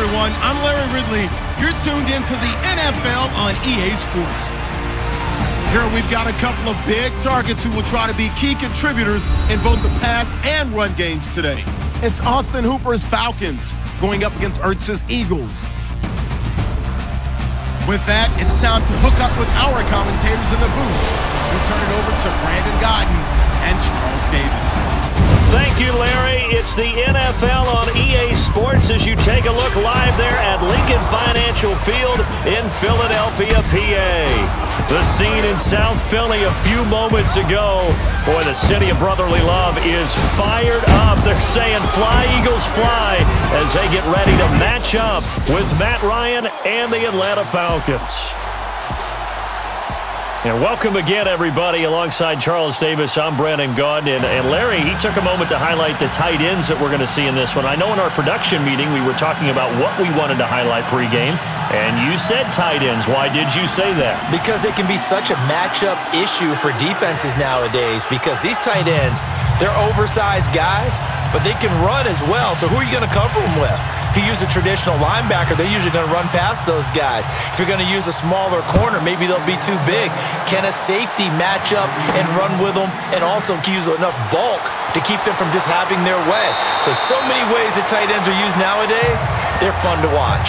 everyone. I'm Larry Ridley. You're tuned into the NFL on EA Sports. Here we've got a couple of big targets who will try to be key contributors in both the pass and run games today. It's Austin Hooper's Falcons going up against Ertz's Eagles. With that, it's time to hook up with our commentators in the booth. So we turn it over to Brandon Godden and Charles Davis. Thank you, Larry. It's the NFL on EA Sports as you take a look live there at Lincoln Financial Field in Philadelphia, PA. The scene in South Philly a few moments ago. Boy, the city of brotherly love is fired up. They're saying, "Fly, Eagles, fly," as they get ready to match up with Matt Ryan and the Atlanta Falcons. And welcome again, everybody. Alongside Charles Davis, I'm Brandon Gaudin. And Larry, he took a moment to highlight the tight ends that we're going to see in this one. I know in our production meeting we were talking about what we wanted to highlight pregame, and you said tight ends. Why did you say that? Because it can be such a matchup issue for defenses nowadays, because these tight ends, they're oversized guys, but they can run as well. So who are you going to cover them with? If you use a traditional linebacker, they're usually going to run past those guys. If you're going to use a smaller corner, maybe they'll be too big. Can a safety match up and run with them and also use enough bulk to keep them from just having their way? So many ways that tight ends are used nowadays. They're fun to watch.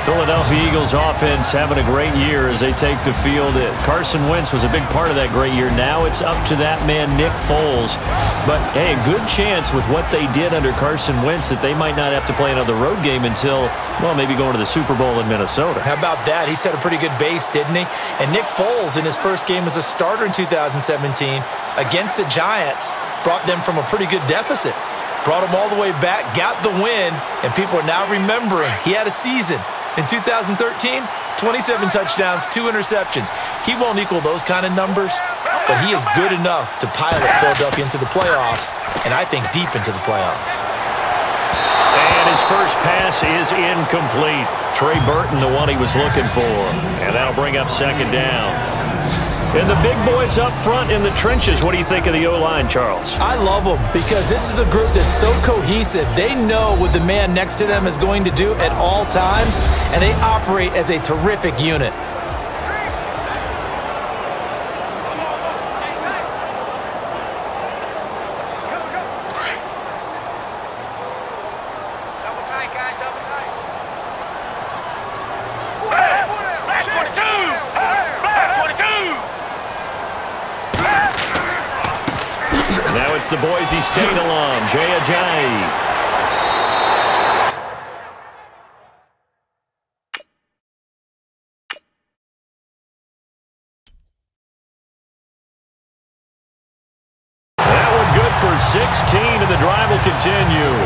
Philadelphia Eagles offense having a great year as they take the field. Carson Wentz was a big part of that great year. Now it's up to that man, Nick Foles. But, hey, a good chance with what they did under Carson Wentz that they might not have to play another road game until, well, maybe going to the Super Bowl in Minnesota. How about that? He set a pretty good base, didn't he? And Nick Foles, in his first game as a starter in 2017 against the Giants, brought them from a pretty good deficit. Brought them all the way back, got the win, and people are now remembering he had a season. In 2013, 27 touchdowns, 2 interceptions. He won't equal those kind of numbers, but he is good enough to pilot Philadelphia into the playoffs, and I think deep into the playoffs. And his first pass is incomplete. Trey Burton, the one he was looking for. And that'll bring up second down. And the big boys up front in the trenches. What do you think of the O-line, Charles? I love them because this is a group that's so cohesive. They know what the man next to them is going to do at all times, and they operate as a terrific unit. It's the Boise State alum, Jay Ajayi. That one good for 16, and the drive will continue.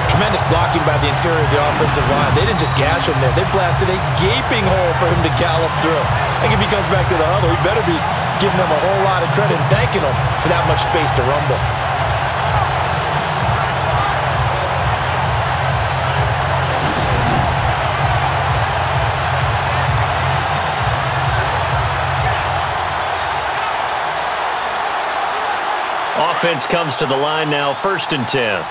Tremendous blocking by the interior of the offensive line. They didn't just gash him there. They blasted a gaping hole for him to gallop through. I think if he comes back to the huddle, he better be giving them a whole lot of credit and thanking them for that much space to rumble. Offense comes to the line now, 1st and 10.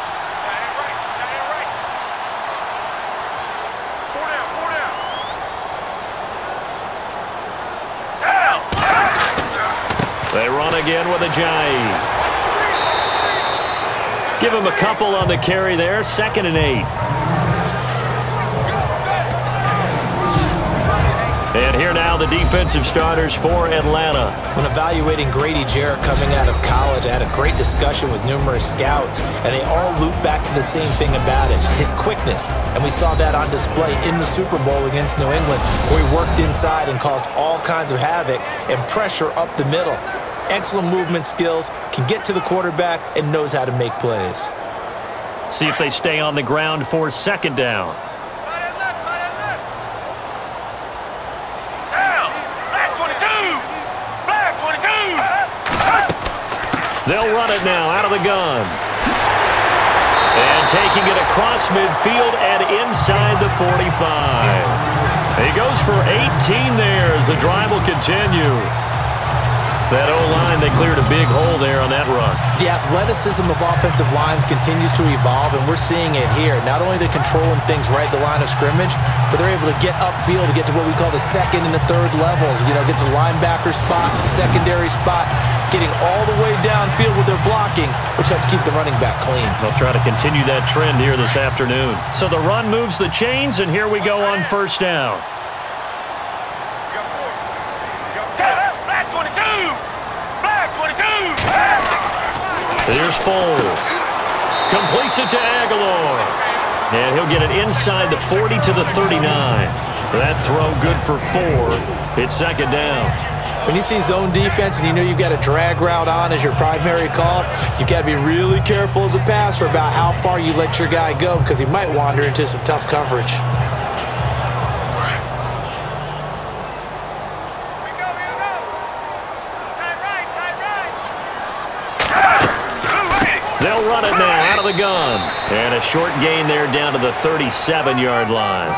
They run again with Ajayi. Give him a couple on the carry there. 2nd and 8. And here now the defensive starters for Atlanta. When evaluating Grady Jarrett coming out of college, I had a great discussion with numerous scouts, and they all loop back to the same thing about it, his quickness. And we saw that on display in the Super Bowl against New England, where he worked inside and caused all kinds of havoc and pressure up the middle. Excellent movement skills, can get to the quarterback, and knows how to make plays. See if they stay on the ground for 2nd down. They'll run it now out of the gun. And taking it across midfield and inside the 45. He goes for 18 there as the drive will continue. That O-line they cleared a big hole there on that run. The athleticism of offensive lines continues to evolve, and we're seeing it here. Not only are they controlling things right at the line of scrimmage, but they're able to get upfield to get to what we call the second and the third levels. You know, get to linebacker spot, the secondary spot, getting all the way downfield with their blocking, which helps keep the running back clean. They'll try to continue that trend here this afternoon. So the run moves the chains, and here we go on first down. Here's Foles. Completes it to Aguilar. And he'll get it inside the 40 to the 39. That throw good for 4. It's second down. When you see zone defense and you know you've got a drag route on as your primary call, you've got to be really careful as a passer about how far you let your guy go because he might wander into some tough coverage. They'll run it now out of the gun. And a short gain there down to the 37-yard line.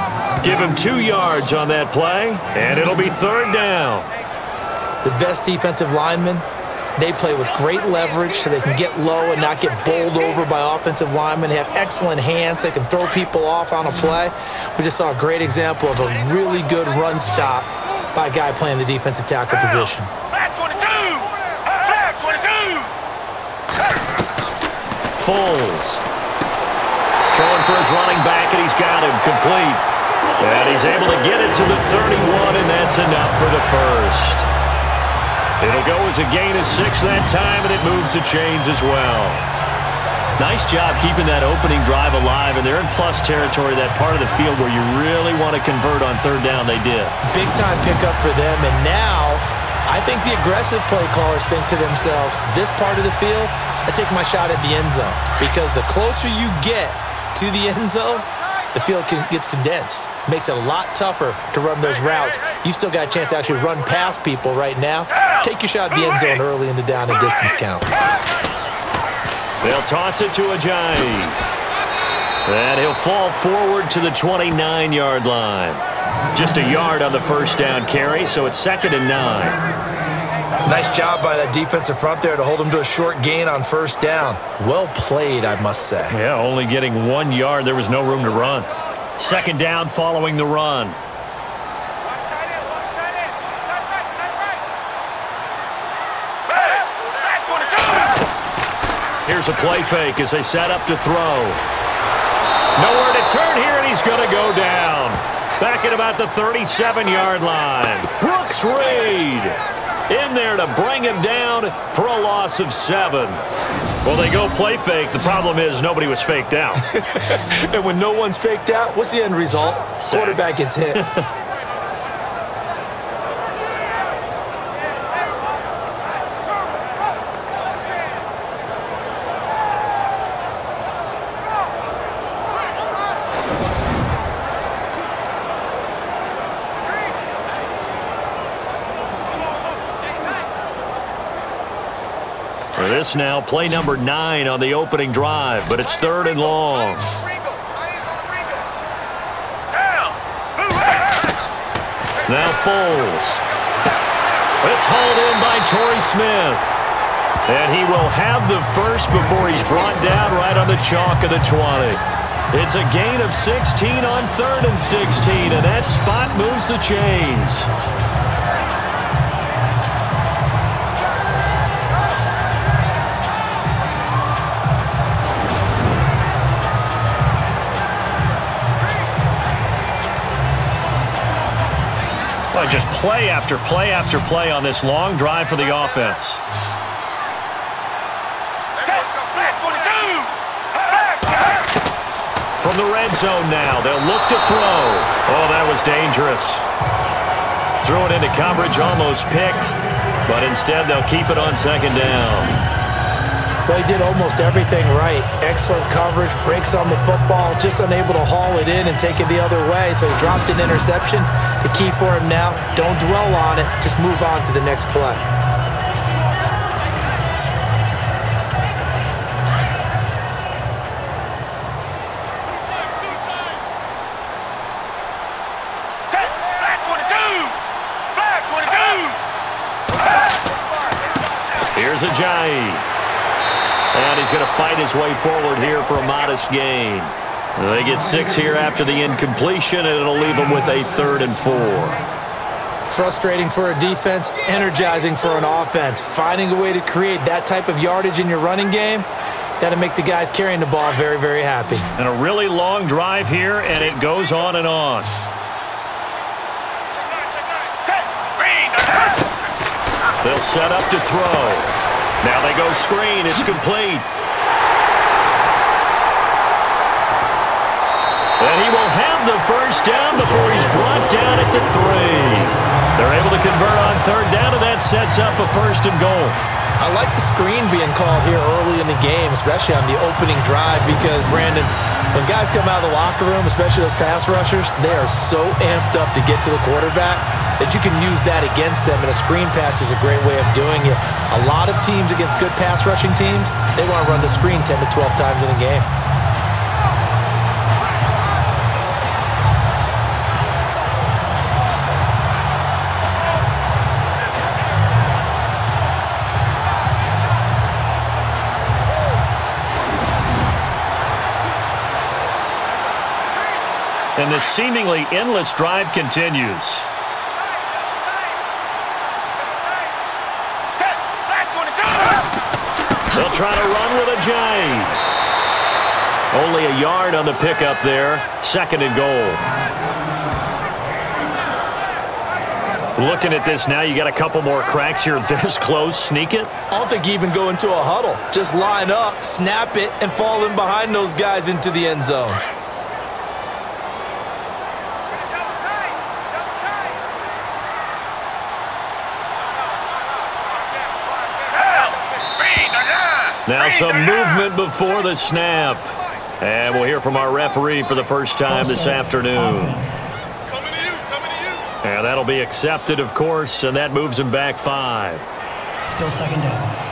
Give him 2 yards on that play, and it'll be third down. The best defensive linemen, they play with great leverage so they can get low and not get bowled over by offensive linemen. They have excellent hands. They can throw people off on a play. We just saw a great example of a really good run stop by a guy playing the defensive tackle position. Foles. Throwing for his running back, and he's got him complete. And he's able to get it to the 31, and that's enough for the first. It'll go as a gain of 6 that time, and it moves the chains as well. Nice job keeping that opening drive alive, and they're in plus territory, that part of the field where you really want to convert on third down. They did. Big-time pickup for them, and now I think the aggressive play callers think to themselves, this part of the field, I take my shot at the end zone, because the closer you get to the end zone, the field gets condensed. Makes it a lot tougher to run those routes. You still got a chance to actually run past people right now. Take your shot at the end zone early in the down and distance count. They'll toss it to Ajayi. And he'll fall forward to the 29-yard line. Just a yard on the first down carry, so it's 2nd and 9. Nice job by that defensive front there to hold him to a short gain on first down. Well played, I must say. Yeah, only getting 1 yard. There was no room to run. Second down following the run. Here's a play fake as they set up to throw. Nowhere to turn here, and he's going to go down. Back at about the 37-yard line. Brooks Reed in there to bring him down for a loss of 7. Well, they go play fake. The problem is nobody was faked out. And when no one's faked out, what's the end result? Sack. Quarterback gets hit. This now, play number 9 on the opening drive, but it's 3rd and long. Now Foles. It's hauled in by Torrey Smith. And he will have the first before he's brought down right on the chalk of the 20. It's a gain of 16 on 3rd and 16, and that spot moves the chains. Just play after play after play on this long drive for the offense. From the red zone now, they'll look to throw. Oh, that was dangerous. Threw it into coverage, almost picked, but instead they'll keep it on 2nd down. Well, he did almost everything right. Excellent coverage, breaks on the football, just unable to haul it in and take it the other way, so he dropped an interception. The key for him now, don't dwell on it, just move on to the next play. Here's Ajayi. And he's going to fight his way forward here for a modest gain. They get 6 here after the incompletion, and it'll leave them with a 3rd and 4. Frustrating for a defense, energizing for an offense. Finding a way to create that type of yardage in your running game, that'll make the guys carrying the ball very, very happy. And a really long drive here, and it goes on and on. They'll set up to throw. Now they go screen. It's complete. And he will have the first down before he's brought down at the 3. They're able to convert on 3rd down, and that sets up a 1st and goal. I like the screen being called here early in the game, especially on the opening drive, because, Brandon, when guys come out of the locker room, especially those pass rushers, they are so amped up to get to the quarterback that you can use that against them, and a screen pass is a great way of doing it. A lot of teams against good pass rushing teams, they want to run the screen 10 to 12 times in a game. And this seemingly endless drive continues. They'll try to run with Ajayi. Only a yard on the pickup there. 2nd and goal. Looking at this now, you got a couple more cracks here this close. Sneak it. I don't think you even go into a huddle. Just line up, snap it, and fall in behind those guys into the end zone. Now some movement before the snap. And we'll hear from our referee for the first time this afternoon. And that'll be accepted, of course, and that moves him back 5. Still 2nd down.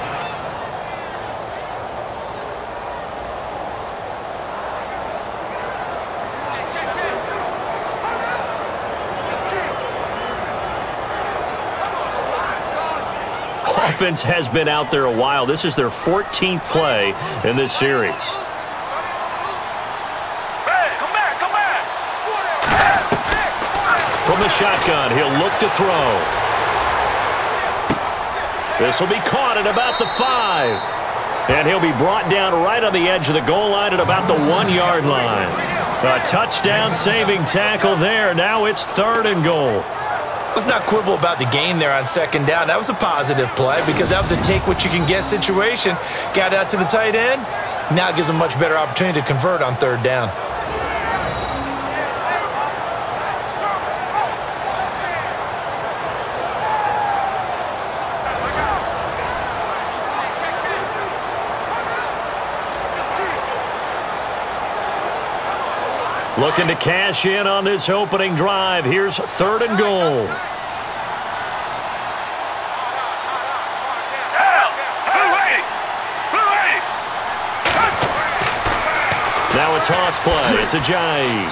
Offense has been out there a while. This is their 14th play in this series. From the shotgun, he'll look to throw. This will be caught at about the 5. And he'll be brought down right on the edge of the goal line at about the 1-yard line. A touchdown-saving tackle there. Now it's 3rd and goal. Let's not quibble about the gain there on 2nd down. That was a positive play because that was a take-what-you-can-get situation. Got out to the tight end. Now it gives them a much better opportunity to convert on 3rd down. Looking to cash in on this opening drive. Here's 3rd and goal. Now a toss play. It's Ajayi.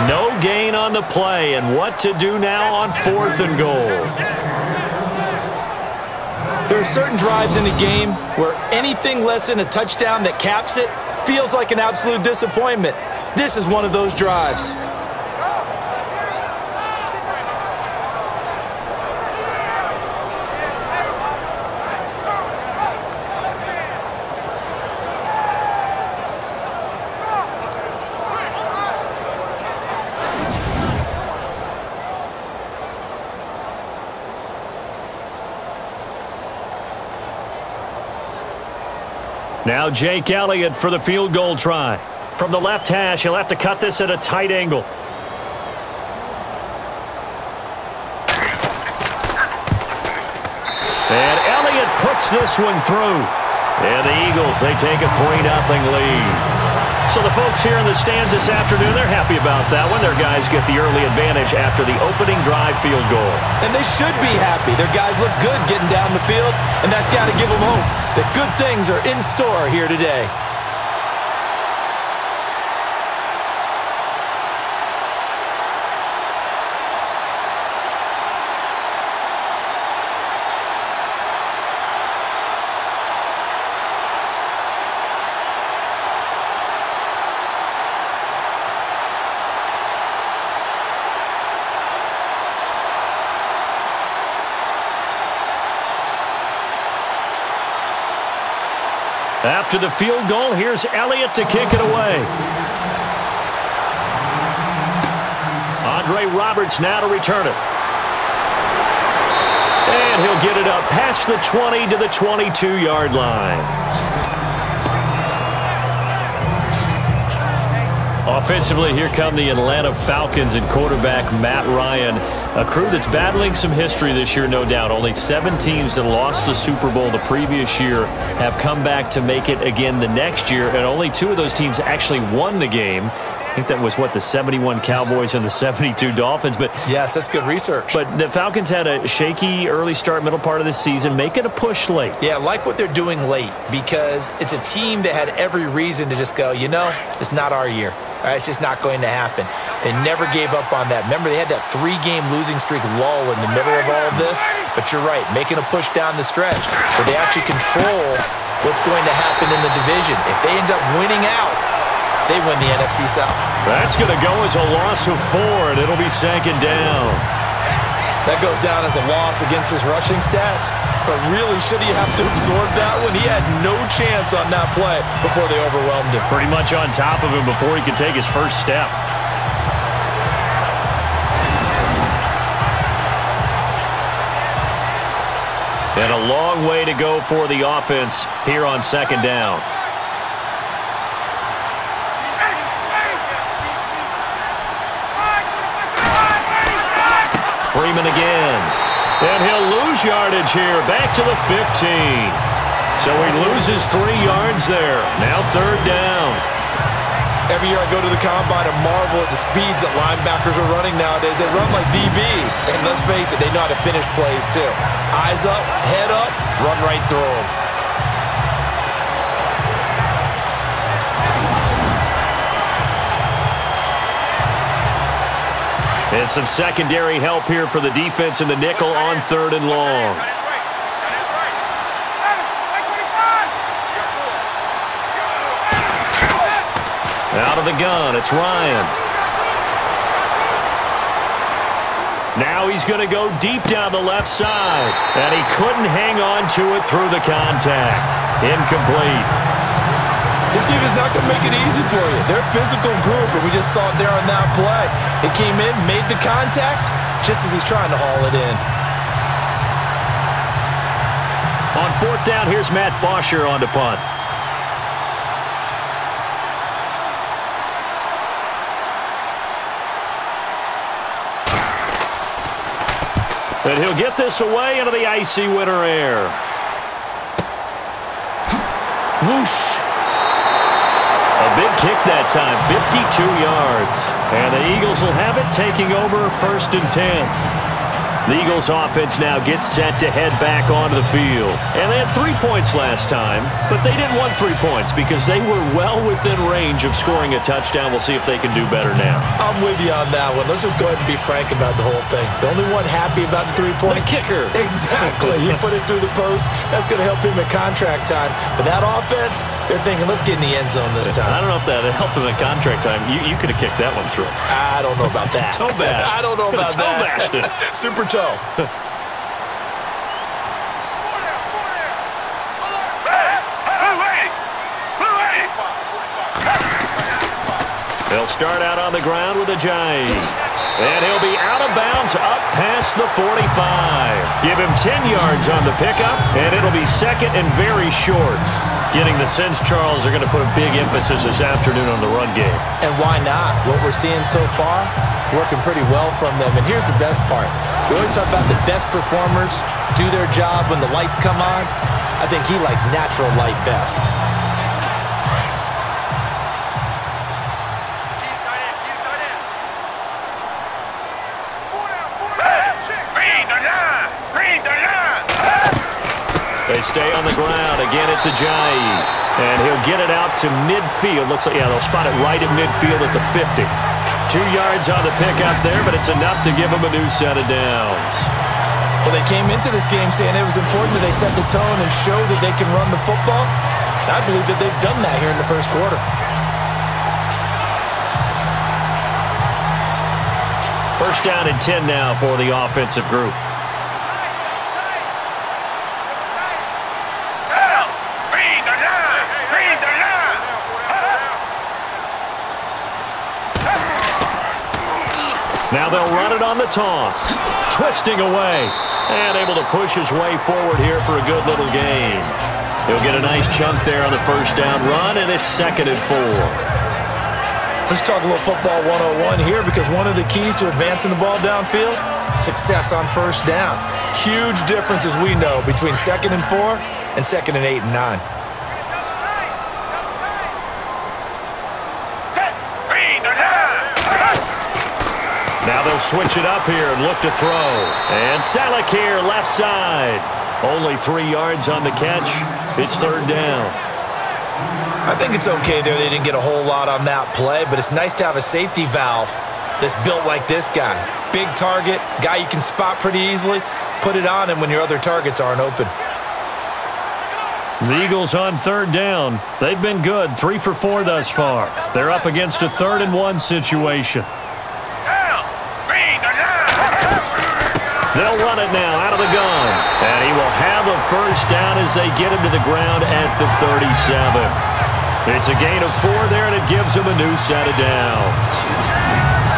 No gain on the play. And what to do now on 4th and goal? There are certain drives in the game where anything less than a touchdown that caps it feels like an absolute disappointment. This is one of those drives. Now Jake Elliott for the field goal try. From the left hash, he'll have to cut this at a tight angle. And Elliott puts this one through. And the Eagles, they take a 3-0 lead. So the folks here in the stands this afternoon, they're happy about that one. Their guys get the early advantage after the opening drive field goal. And they should be happy. Their guys look good getting down the field, and that's got to give them hope that good things are in store here today. After the field goal, here's Elliott to kick it away. Andre Roberts now to return it. And he'll get it up past the 20 to the 22-yard line. Offensively, here come the Atlanta Falcons and quarterback Matt Ryan, a crew that's battling some history this year, no doubt. Only 7 teams that lost the Super Bowl the previous year have come back to make it again the next year, and only 2 of those teams actually won the game. I think that was, what, the 71 Cowboys and the 72 Dolphins. But yes, that's good research. But the Falcons had a shaky early start, middle part of the season, making a push late. Yeah, I like what they're doing late because it's a team that had every reason to just go, you know, it's not our year. All right, it's just not going to happen. They never gave up on that. Remember, they had that 3-game losing streak lull in the middle of all of this. But you're right, making a push down the stretch where they actually control what's going to happen in the division. If they end up winning out, they win the NFC South. That's going to go as a loss of 4, and it'll be 2nd down. That goes down as a loss against his rushing stats. But really, should he have to absorb that one? He had no chance on that play before they overwhelmed him. Pretty much on top of him before he could take his first step. And a long way to go for the offense here on 2nd down. Freeman again. And he'll lose yardage here. Back to the 15. So he loses 3 yards there. Now 3rd down. Every year I go to the combine and marvel at the speeds that linebackers are running nowadays. They run like DBs. And let's face it, they know how to finish plays too. Eyes up, head up, run right through them. And some secondary help here for the defense in the nickel on 3rd and long. Out of the gun, it's Ryan. Now he's going to go deep down the left side. And he couldn't hang on to it through the contact. Incomplete. This team is not going to make it easy for you. They're a physical group, and we just saw it there on that play. It came in, made the contact, just as he's trying to haul it in. On 4th down, here's Matt Bosher on to punt. And he'll get this away into the icy winter air. Whoosh. A big kick that time, 52 yards. And the Eagles will have it, taking over 1st and 10. The Eagles offense now gets set to head back onto the field. And they had 3 points last time, but they didn't want 3 points because they were well within range of scoring a touchdown. We'll see if they can do better now. I'm with you on that one. Let's just go ahead and be frank about the whole thing. The only one happy about the 3-point? The kicker. Exactly. You put it through the post. That's going to help him at contract time. But that offense, they're thinking, let's get in the end zone this time. I don't know if that helped him at contract time. You could have kicked that one through. I don't know about that. Toe bash. I don't know about toe that. Bashed it. Super toe. They'll start out on the ground with a jive. And he'll be out of bounds up past the 45. Give him 10 yards on the pickup, and it'll be 2nd and very short. Getting the sense Charles are going to put a big emphasis this afternoon on the run game. And why not? What we're seeing so far, working pretty well from them. And here's the best part. We always talk about the best performers do their job when the lights come on. I think he likes natural light best. They stay on the ground. Again, it's Ajayi. And he'll get it out to midfield. Looks like, yeah, they'll spot it right at midfield at the 50. 2 yards on the pickup there, but it's enough to give them a new set of downs. Well, they came into this game saying it was important that they set the tone and show that they can run the football. I believe that they've done that here in the first quarter. First down and 10 now for the offensive group. Now they'll run it on the toss. Twisting away. And able to push his way forward here for a good little gain. He'll get a nice chunk there on the first down run, and it's 2nd and 4. Let's talk a little football 101 here, because one of the keys to advancing the ball downfield, success on first down. Huge difference, as we know, between 2nd and 4 and 2nd and 8 and 9. Now they'll switch it up here and look to throw. And Salek here, left side. Only 3 yards on the catch. It's 3rd down. I think it's okay there. They didn't get a whole lot on that play, but it's nice to have a safety valve that's built like this guy. Big target, guy you can spot pretty easily. Put it on him when your other targets aren't open. The Eagles on 3rd down. They've been good, 3 for 4 thus far. They're up against a 3rd and 1 situation. They'll run it now out of the gun. And he will have a first down as they get him to the ground at the 37. It's a gain of 4 there, and it gives him a new set of downs.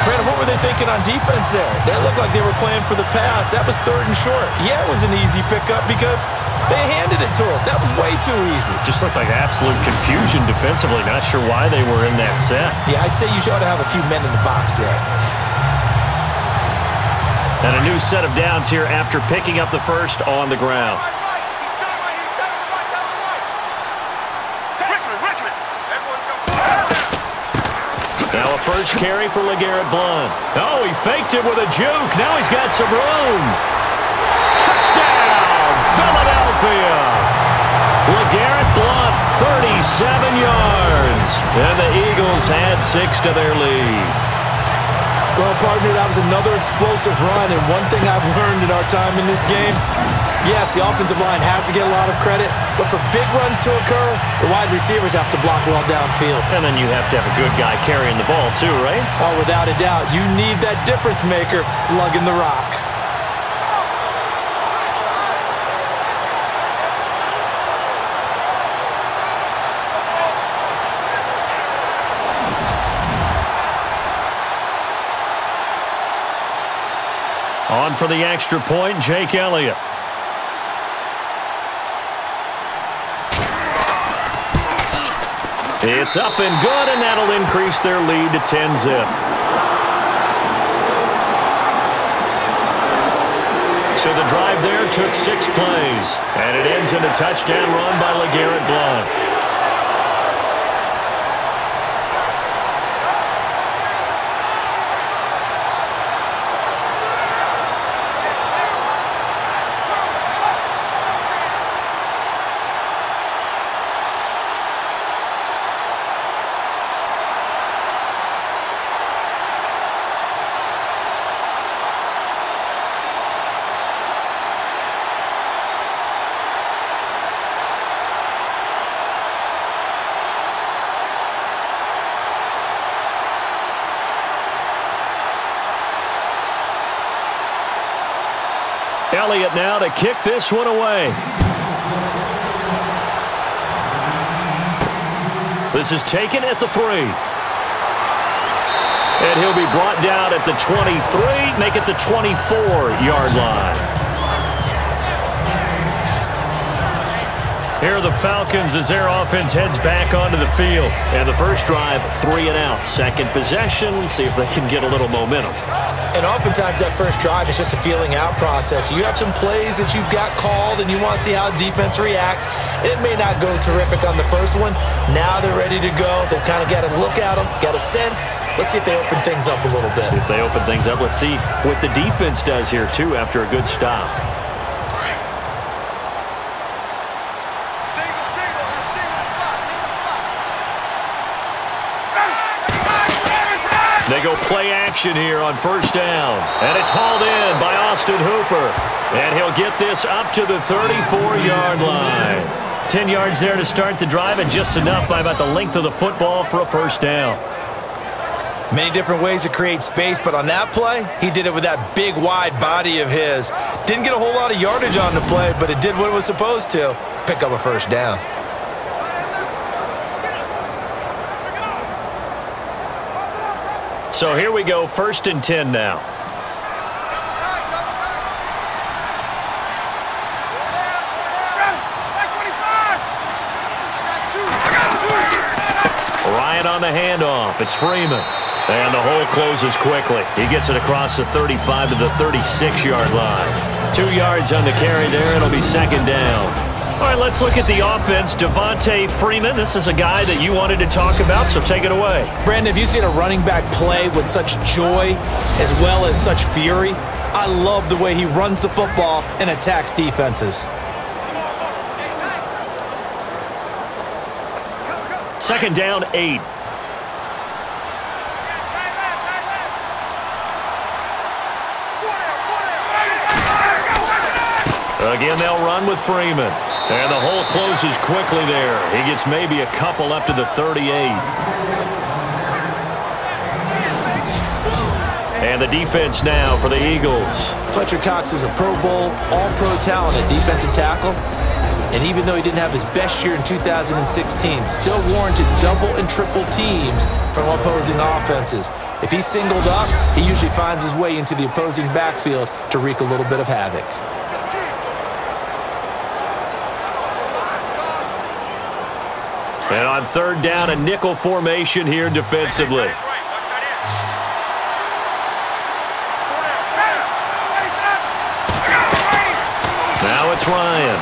Brandon, what were they thinking on defense there? That looked like they were playing for the pass. That was 3rd and short. Yeah, it was an easy pickup because they handed it to him. That was way too easy. Just looked like absolute confusion defensively. Not sure why they were in that set. Yeah, I'd say you ought to have a few men in the box there. And a new set of downs here after picking up the first on the ground. Now a first carry for LeGarrette Blount. Oh, he faked it with a juke. Now he's got some room. Touchdown, Philadelphia. LeGarrette Blount, 37 yards. And the Eagles add 6 to their lead. Well, partner, that was another explosive run, and one thing I've learned in our time in this game, yes, the offensive line has to get a lot of credit, but for big runs to occur, the wide receivers have to block well downfield. And then you have to have a good guy carrying the ball too, right? Oh, without a doubt. You need that difference maker lugging the rock. On for the extra point, Jake Elliott. It's up and good, and that'll increase their lead to 10-zip. So the drive there took 6 plays, and it ends in a touchdown run by LeGarrette Blount. Elliott now to kick this one away. This is taken at the 3. And he'll be brought down at the 23, make it the 24-yard line. Here are the Falcons as their offense heads back onto the field. And the first drive, 3 and out. Second possession, see if they can get a little momentum. And oftentimes that first drive is just a feeling out process. You have some plays that you've got called and you want to see how defense reacts. It may not go terrific on the first one. Now they're ready to go. They've kind of got a look at them, got a sense. Let's see if they open things up a little bit. See if they open things up. Let's see what the defense does here, too, after a good stop. They go play action here on first down. And it's hauled in by Austin Hooper. And he'll get this up to the 34-yard line. 10 yards there to start the drive, and just enough by about the length of the football for a first down. Many different ways to create space, but on that play, he did it with that big, wide body of his. Didn't get a whole lot of yardage on the play, but it did what it was supposed to, pick up a first down. So here we go, 1st and 10 now. Ryan on the handoff. It's Freeman. And the hole closes quickly. He gets it across the 35 to the 36-yard line. 2 yards on the carry there. It'll be 2nd down. All right, let's look at the offense. Devontae Freeman, this is a guy that you wanted to talk about, so take it away. Brandon, have you seen a running back play with such joy as well as such fury? I love the way he runs the football and attacks defenses. 2nd down, 8. Again, they'll run with Freeman. And the hole closes quickly there. He gets maybe a couple up to the 38. And the defense now for the Eagles. Fletcher Cox is a Pro Bowl, all-pro talent at defensive tackle. And even though he didn't have his best year in 2016, still warranted double and triple teams from opposing offenses. If he's singled up, he usually finds his way into the opposing backfield to wreak a little bit of havoc. And on 3rd down, a nickel formation here defensively. Now it's Ryan.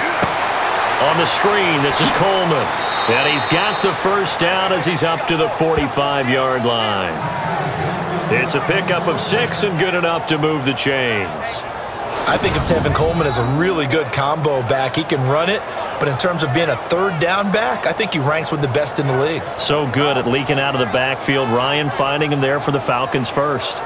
On the screen, this is Coleman. And he's got the 1st down as he's up to the 45-yard line. It's a pickup of 6 and good enough to move the chains. I think of Tevin Coleman as a really good combo back. He can run it, but in terms of being a 3rd down back, I think he ranks with the best in the league. So good at leaking out of the backfield. Ryan finding him there for the Falcons first.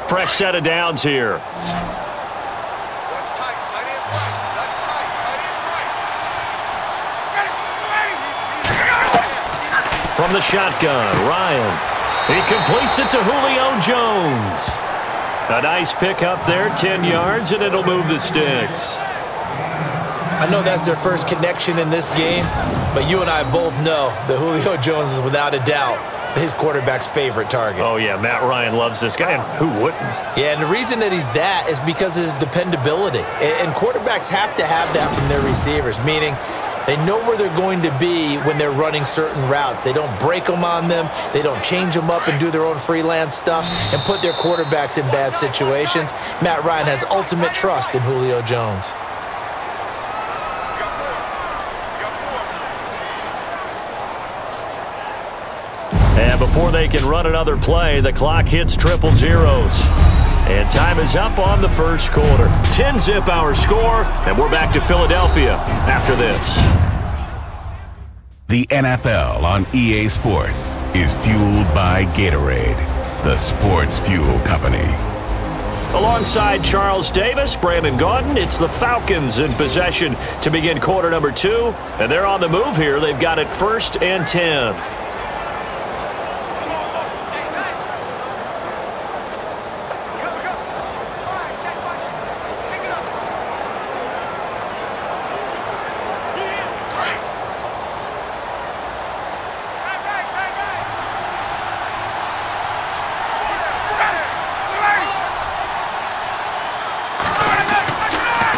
Fresh set of downs here. From the shotgun, Ryan. He completes it to Julio Jones. A nice pick up there, 10 yards, and it'll move the sticks. I know that's their first connection in this game, but you and I both know that Julio Jones is without a doubt his quarterback's favorite target. Oh, yeah, Matt Ryan loves this guy, and who wouldn't? Yeah, and the reason that he's that is because of his dependability. And quarterbacks have to have that from their receivers, meaning they know where they're going to be when they're running certain routes. They don't break them on them. They don't change them up and do their own freelance stuff and put their quarterbacks in bad situations. Matt Ryan has ultimate trust in Julio Jones. And before they can run another play, the clock hits triple zeros. And time is up on the 1st quarter. 10-zip our score, and we're back to Philadelphia after this. The NFL on EA Sports is fueled by Gatorade, the sports fuel company. Alongside Charles Davis, Brandon Gaudin, it's the Falcons in possession to begin quarter number 2. And they're on the move here. They've got it 1st and 10.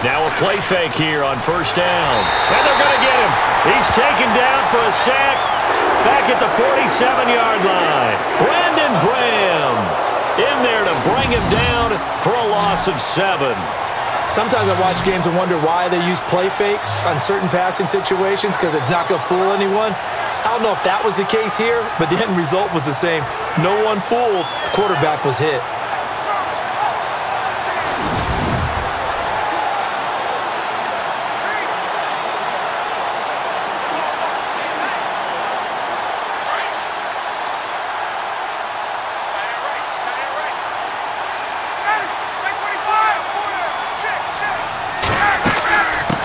Now a play fake here on 1st down. And they're going to get him. He's taken down for a sack back at the 47-yard line. Brandon Graham in there to bring him down for a loss of 7. Sometimes I watch games and wonder why they use play fakes on certain passing situations because it's not going to fool anyone. I don't know if that was the case here, but the end result was the same. No one fooled. The quarterback was hit.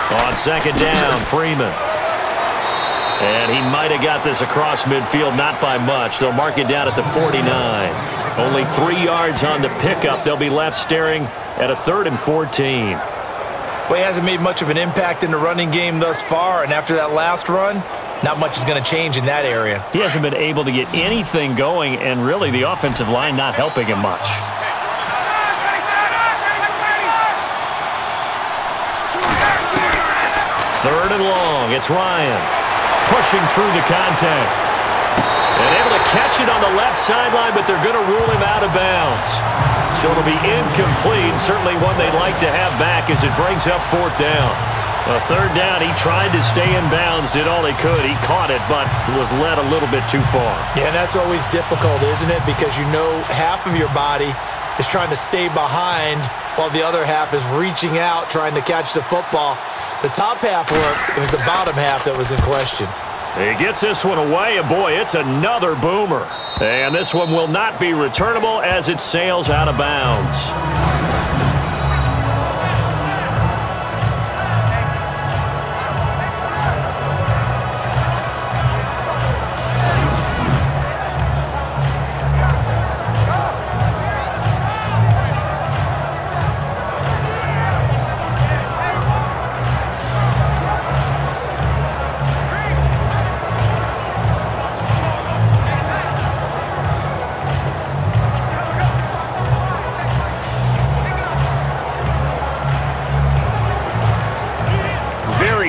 On 2nd down, Freeman. And he might have got this across midfield, not by much. They'll mark it down at the 49. Only 3 yards on the pickup. They'll be left staring at a 3rd and 14. Well, he hasn't made much of an impact in the running game thus far, and after that last run, not much is going to change in that area. He hasn't been able to get anything going, and really the offensive line not helping him much. Third and long. It's Ryan pushing through the contact. And able to catch it on the left sideline, but they're going to rule him out of bounds. So it'll be incomplete. Certainly one they'd like to have back as it brings up fourth down. A third down, he tried to stay in bounds, did all he could. He caught it, but was led a little bit too far. Yeah, and that's always difficult, isn't it? Because you know half of your body is trying to stay behind while the other half is reaching out, trying to catch the football. The top half worked. It was the bottom half that was in question. He gets this one away, and boy, it's another boomer. And this one will not be returnable as it sails out of bounds.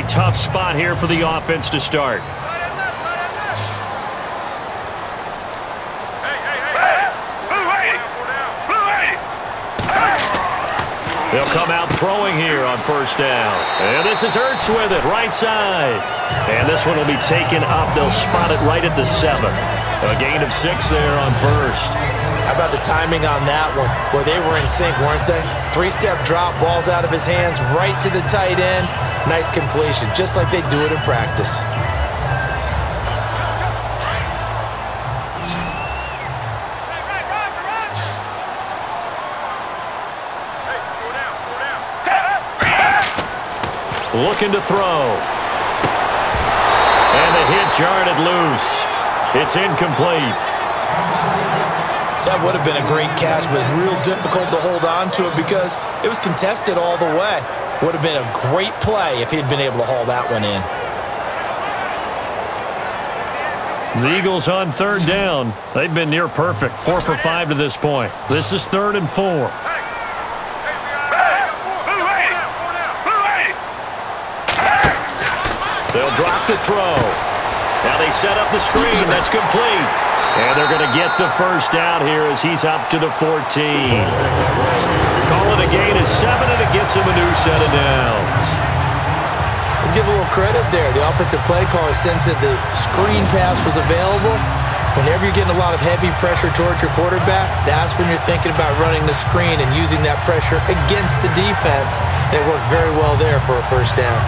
Tough spot here for the offense to start. They'll come out throwing here on first down. And this is Ertz with it, right side. And this one will be taken up. They'll spot it right at the 7. A gain of 6 there on first. How about the timing on that one? Boy, they were in sync, weren't they? 3-step drop, balls out of his hands, right to the tight end. Nice completion, just like they do it in practice. Looking to throw. And the hit jarred it loose. It's incomplete. That would have been a great catch, but it's real difficult to hold on to it because it was contested all the way. Would have been a great play if he'd been able to haul that one in. The Eagles on third down. They've been near perfect. 4 for 5 to this point. This is 3rd and 4. They'll drop to throw. Now they set up the screen. That's complete. And they're going to get the first down here as he's up to the 14. Call it a gain of 7, and it gets him a new set of downs. Let's give a little credit there. The offensive play caller sensed that the screen pass was available. Whenever you're getting a lot of heavy pressure towards your quarterback, that's when you're thinking about running the screen and using that pressure against the defense. And it worked very well there for a first down.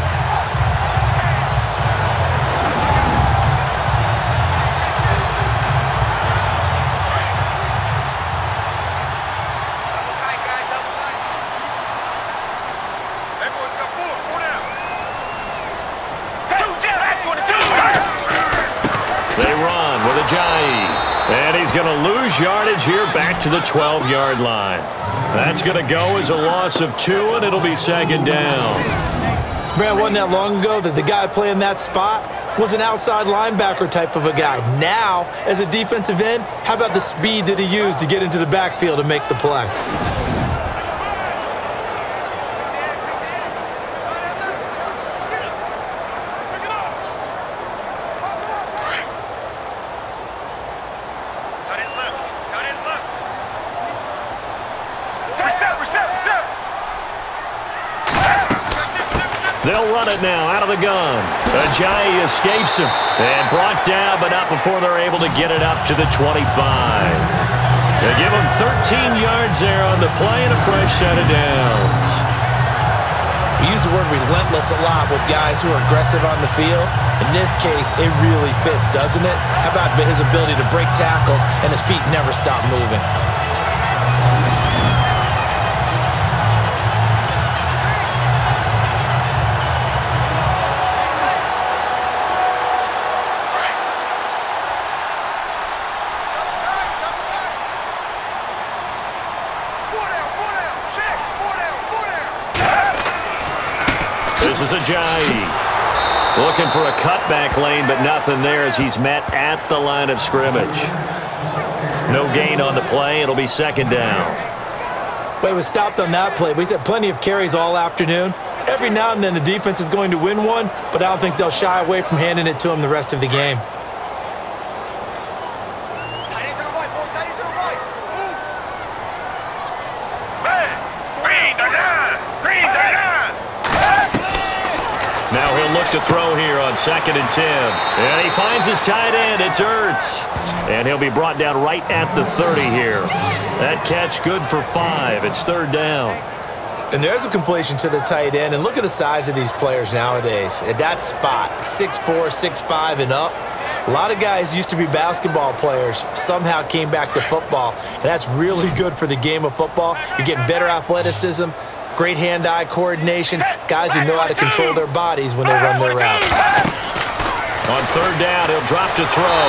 And he's going to lose yardage here back to the 12-yard line. That's going to go as a loss of 2, and it'll be 2nd down. Brad, wasn't that long ago that the guy playing that spot was an outside linebacker type of a guy. Now, as a defensive end, how about the speed that he used to get into the backfield and make the play? They'll run it now out of the gun. Ajayi escapes him and brought down, but not before they're able to get it up to the 25. They give him 13 yards there on the play and a fresh set of downs. We use the word relentless a lot with guys who are aggressive on the field. In this case, it really fits, doesn't it? How about his ability to break tackles and his feet never stop moving? This is Ajayi. Looking for a cutback lane, but nothing there as he's met at the line of scrimmage. No gain on the play. It'll be second down. But he was stopped on that play, but he's had plenty of carries all afternoon. Every now and then the defense is going to win one, but I don't think they'll shy away from handing it to him the rest of the game. Now he'll look to throw here on 2nd and 10. And he finds his tight end. It's Ertz. And he'll be brought down right at the 30 here. That catch good for 5. It's 3rd down. And there's a completion to the tight end. And look at the size of these players nowadays. At that spot, 6'4", 6'5", and up. A lot of guys used to be basketball players, somehow came back to football. And that's really good for the game of football. You're getting better athleticism, great hand-eye coordination, guys who know how to control their bodies when they run their routes. On 3rd down, he'll drop to throw.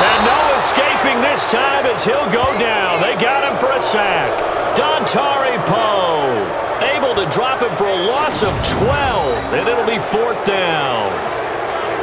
And no escaping this time as he'll go down. They got him for a sack. Dontari Poe able to drop him for a loss of 12, and it'll be 4th down.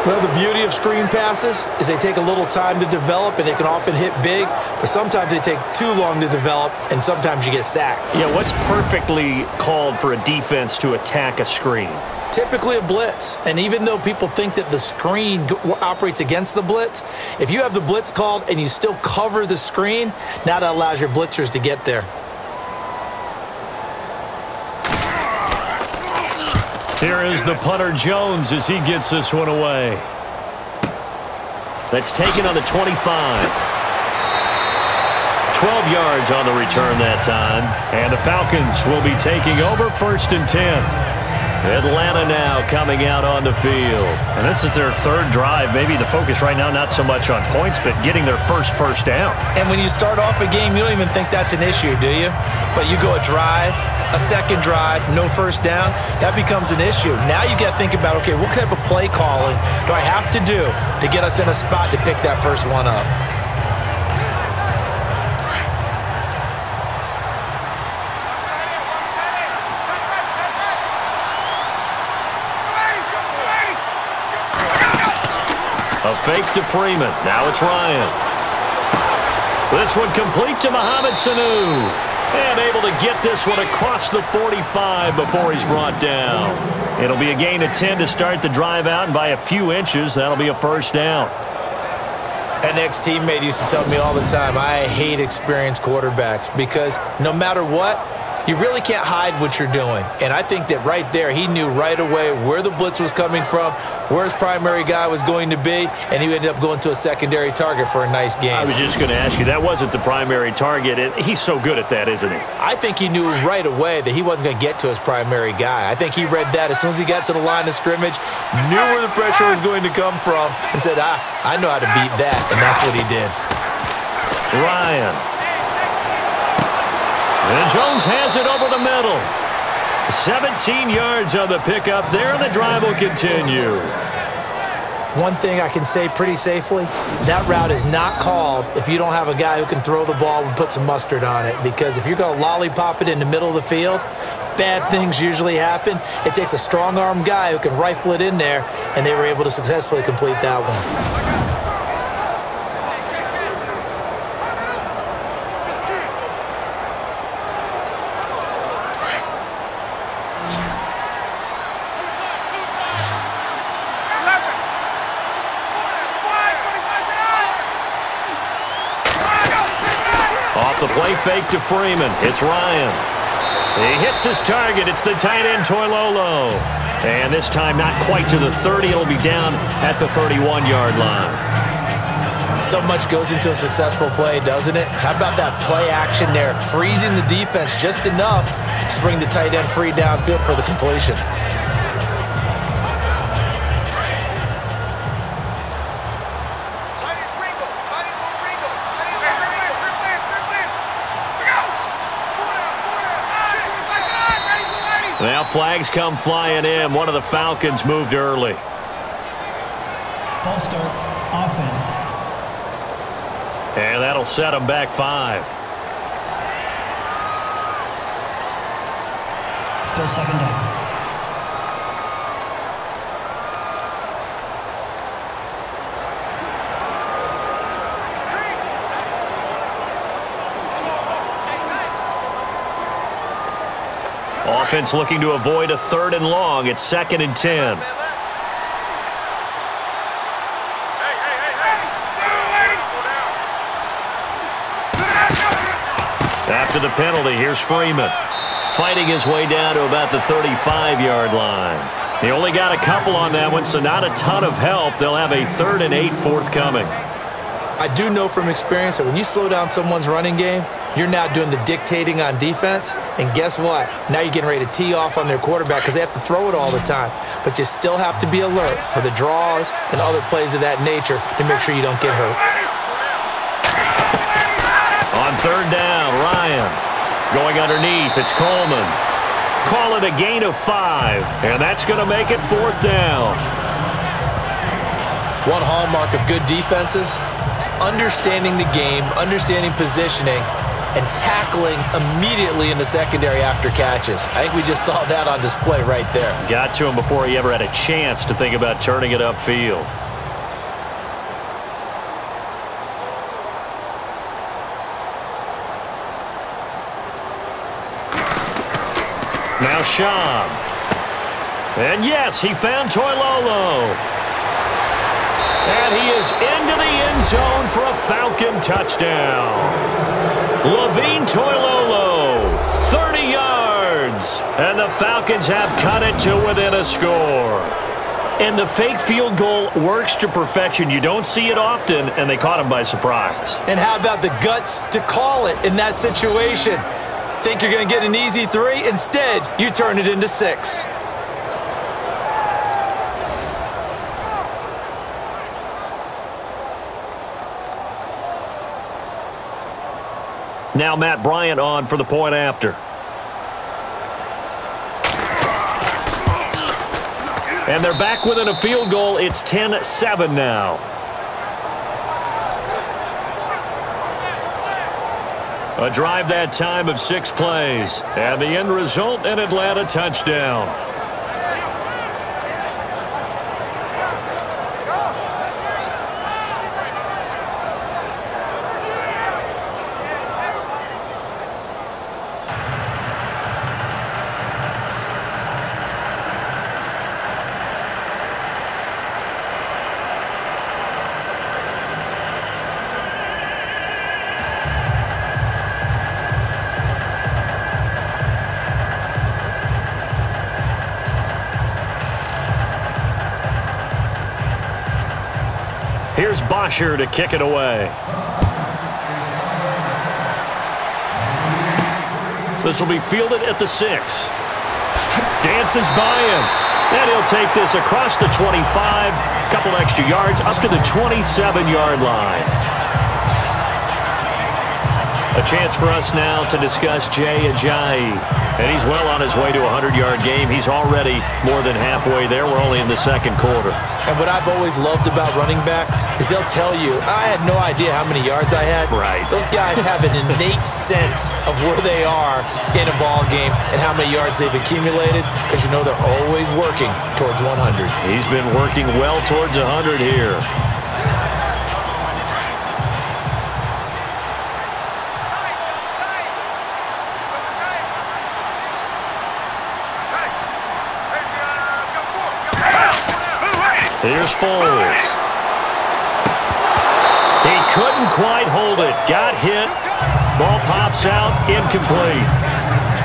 Well, the beauty of screen passes is they take a little time to develop, and they can often hit big, but sometimes they take too long to develop, and sometimes you get sacked. Yeah, what's perfectly called for a defense to attack a screen? Typically a blitz, and even though people think that the screen operates against the blitz, if you have the blitz called and you still cover the screen, now that allows your blitzers to get there. Here is the punter Jones as he gets this one away. That's taken on the 25. 12 yards on the return that time. And the Falcons will be taking over 1st and 10. Atlanta now coming out on the field. And this is their 3rd drive. Maybe the focus right now not so much on points, but getting their first down. And when you start off a game, you don't even think that's an issue, do you? But you go a drive, a 2nd drive, no first down, that becomes an issue. Now you got to think about, okay, what type of play calling do I have to do to get us in a spot to pick that first one up? A fake to Freeman. Now it's Ryan. This one complete to Mohamed Sanu. And able to get this one across the 45 before he's brought down. It'll be a gain of 10 to start the drive out, and by a few inches, that'll be a 1st down. An ex-teammate used to tell me all the time, I hate experienced quarterbacks because no matter what, you really can't hide what you're doing. And I think that right there, he knew right away where the blitz was coming from, where his primary guy was going to be, and he ended up going to a secondary target for a nice game. I was just going to ask you, that wasn't the primary target. He's so good at that, isn't he? I think he knew right away that he wasn't going to get to his primary guy. I think he read that as soon as he got to the line of scrimmage, knew where the pressure was going to come from, and said, I know how to beat that, and that's what he did. Ryan. And Jones has it over the middle. 17 yards on the pickup there, and the drive will continue. One thing I can say pretty safely, that route is not called if you don't have a guy who can throw the ball and put some mustard on it. Because if you're going to lollipop it in the middle of the field, bad things usually happen. It takes a strong-arm guy who can rifle it in there, and they were able to successfully complete that one. The play fake to Freeman. It's Ryan. He hits his target. It's the tight end, Toilolo. And this time not quite to the 30. It'll be down at the 31-yard line. So much goes into a successful play, doesn't it? How about that play action there? Freezing the defense just enough to bring the tight end free downfield for the completion. Now flags come flying in. One of the Falcons moved early. False start, offense. And that'll set them back 5. Still 2nd down. Offense looking to avoid a 3rd and long. It's 2nd and 10. After the penalty, here's Freeman. Fighting his way down to about the 35-yard line. He only got a couple on that one, so not a ton of help. They'll have a 3rd and 8 forthcoming. I do know from experience that when you slow down someone's running game, you're now doing the dictating on defense. And guess what? Now you're getting ready to tee off on their quarterback because they have to throw it all the time. But you still have to be alert for the draws and other plays of that nature to make sure you don't get hurt. On 3rd down, Ryan. Going underneath, it's Coleman. Call it a gain of 5, and that's going to make it 4th down. One hallmark of good defenses is understanding the game, understanding positioning, and tackling immediately in the secondary after catches. I think we just saw that on display right there. Got to him before he ever had a chance to think about turning it upfield. Now Sean. And yes, he found Toilolo. And he is into the end zone for a Falcon touchdown. Levine Toilolo, 30 yards. And the Falcons have cut it to within a score. And the fake field goal works to perfection. You don't see it often, and they caught him by surprise. And how about the guts to call it in that situation? Think you're going to get an easy 3? Instead, you turn it into 6. Now Matt Bryant on for the point after. And they're back within a field goal. It's 10-7 now. A drive that time of 6 plays. And the end result, an Atlanta touchdown. Here's Bosher to kick it away. This will be fielded at the 6. Dances by him. And he'll take this across the 25. Couple extra yards up to the 27-yard line. A chance for us now to discuss Jay Ajayi. And he's well on his way to a 100-yard game. He's already more than halfway there. We're only in the 2nd quarter. And what I've always loved about running backs is they'll tell you, I had no idea how many yards I had. Right. Those guys have an innate sense of where they are in a ball game and how many yards they've accumulated, because you know they're always working towards 100. He's been working well towards 100 here. Here's Foles. He couldn't quite hold it. Got hit. Ball pops out. Incomplete.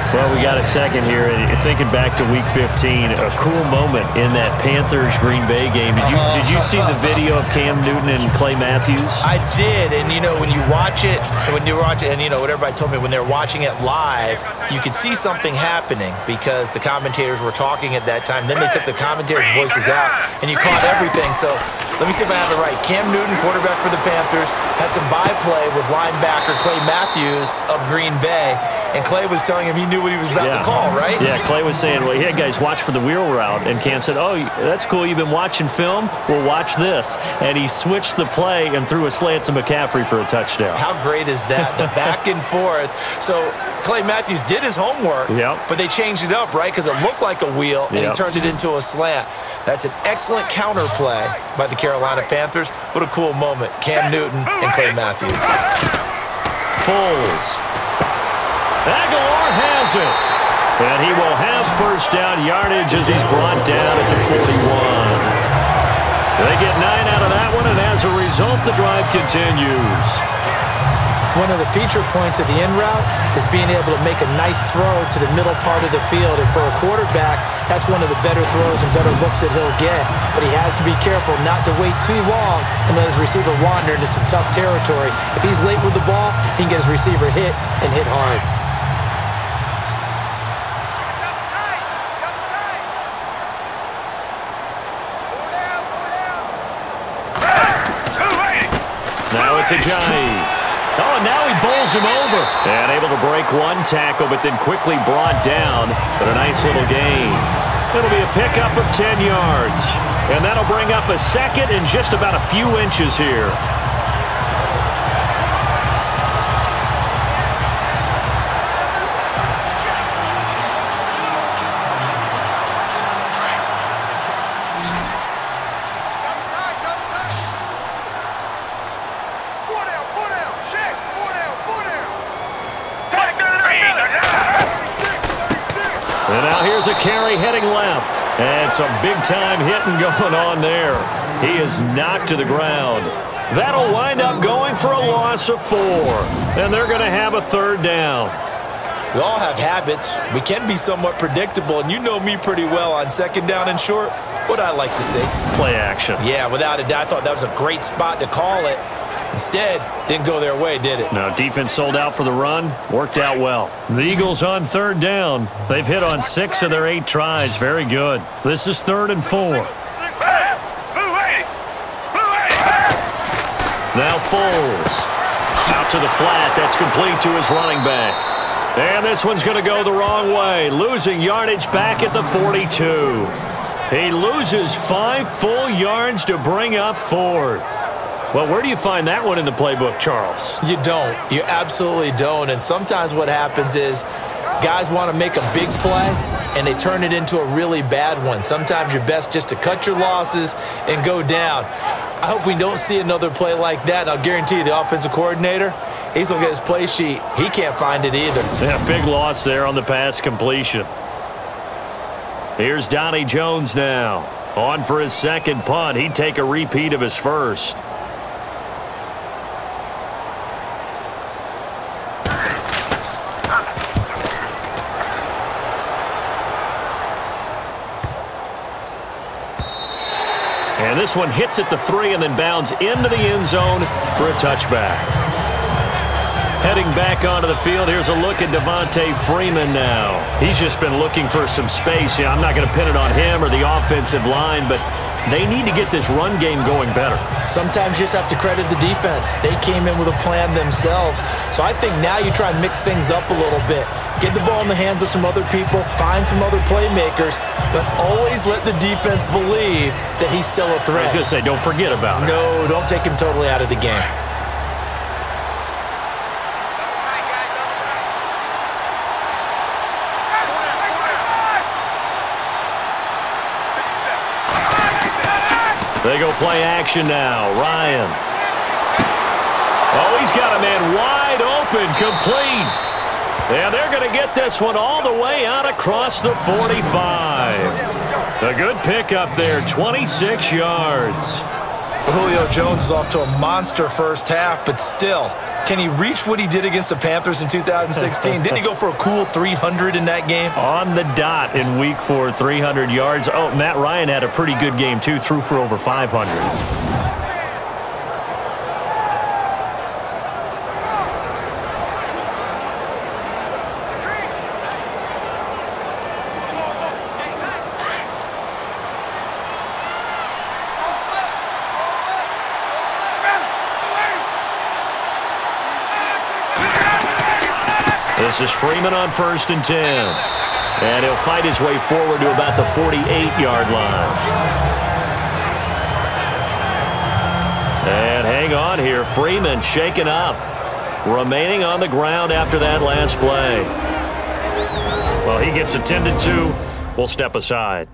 Well, we got a second here. And thinking back to Week 15, a cool moment in that Panthers-Green Bay game. Did you see the video of Cam Newton and Clay Matthews? I did. And, you know, when you watch it, and, you know, what everybody told me, when they're watching it live, you could see something happening because the commentators were talking at that time. Then they took the commentators' voices out, and you caught everything. So let me see if I have it right. Cam Newton, quarterback for the Panthers, had some byplay with linebacker Clay Matthews of Green Bay, and Clay was telling him he knew what he was about to call, right? Yeah, Clay was saying, well, yeah, guys, watch for the wheel route. And Cam said, oh, that's cool. You've been watching film? Well, watch this. And he switched the play and threw a slant to McCaffrey for a touchdown. How great is that? The back and forth. So Clay Matthews did his homework, but they changed it up, right? Because it looked like a wheel, and he turned it into a slant. That's an excellent counter play by the Carolina Panthers. What a cool moment. Cam Newton and Clay Matthews. Foles. Aguilar has it. And he will have first down yardage as he's brought down at the 41. They get 9 out of that one, and as a result, the drive continues. One of the feature points of the in route is being able to make a nice throw to the middle part of the field. And for a quarterback, that's one of the better throws and better looks that he'll get. But he has to be careful not to wait too long and let his receiver wander into some tough territory. If he's late with the ball, he can get his receiver hit and hit hard. Now it's Ajayi. Oh, and now he bowls him over. And able to break one tackle, but then quickly brought down. But a nice little gain. It'll be a pickup of 10 yards. And that'll bring up a second and just about a few inches here. And now here's a carry heading left. And some big-time hitting going on there. He is knocked to the ground. That'll wind up going for a loss of 4. And they're going to have a third down. We all have habits. We can be somewhat predictable, and you know me pretty well on second down and short. What I like to say? Play action. Yeah, without a doubt. I thought that was a great spot to call it. Instead, didn't go their way, did it? No, defense sold out for the run. Worked out well. The Eagles on third down. They've hit on 6 of their 8 tries. Very good. This is 3rd and 4. Now Foles. Out to the flat. That's complete to his running back. And this one's going to go the wrong way. Losing yardage back at the 42. He loses 5 full yards to bring up 4th. Well, where do you find that one in the playbook, Charles? You don't. You absolutely don't. And sometimes what happens is guys want to make a big play, and they turn it into a really bad one. Sometimes you're best just to cut your losses and go down. I hope we don't see another play like that. And I'll guarantee you the offensive coordinator, he's looking at his play sheet. He can't find it either. Yeah, big loss there on the pass completion. Here's Donnie Jones now. On for his second punt. He'd take a repeat of his first. And this one hits at the 3 and then bounds into the end zone for a touchback. Heading back onto the field, here's a look at Devontae Freeman now. He's just been looking for some space. Yeah, I'm not going to pin it on him or the offensive line, but they need to get this run game going better. Sometimes you just have to credit the defense. They came in with a plan themselves. So I think now you try and mix things up a little bit. Get the ball in the hands of some other people, find some other playmakers, but always let the defense believe that he's still a threat. I was going to say, don't forget about it. No, don't take him totally out of the game. They go play action now. Ryan. Oh, he's got a man wide open, complete. And they're going to get this one all the way out across the 45. A good pickup there, 26 yards. Julio Jones is off to a monster first half, but still, can he reach what he did against the Panthers in 2016? Didn't he go for a cool 300 in that game? On the dot in week 4, 300 yards. Oh, Matt Ryan had a pretty good game, too. Threw for over 500. This is Freeman on 1st and 10. And he'll fight his way forward to about the 48-yard line. And hang on here. Freeman shaken up. Remaining on the ground after that last play. Well, he gets attended to. We'll step aside.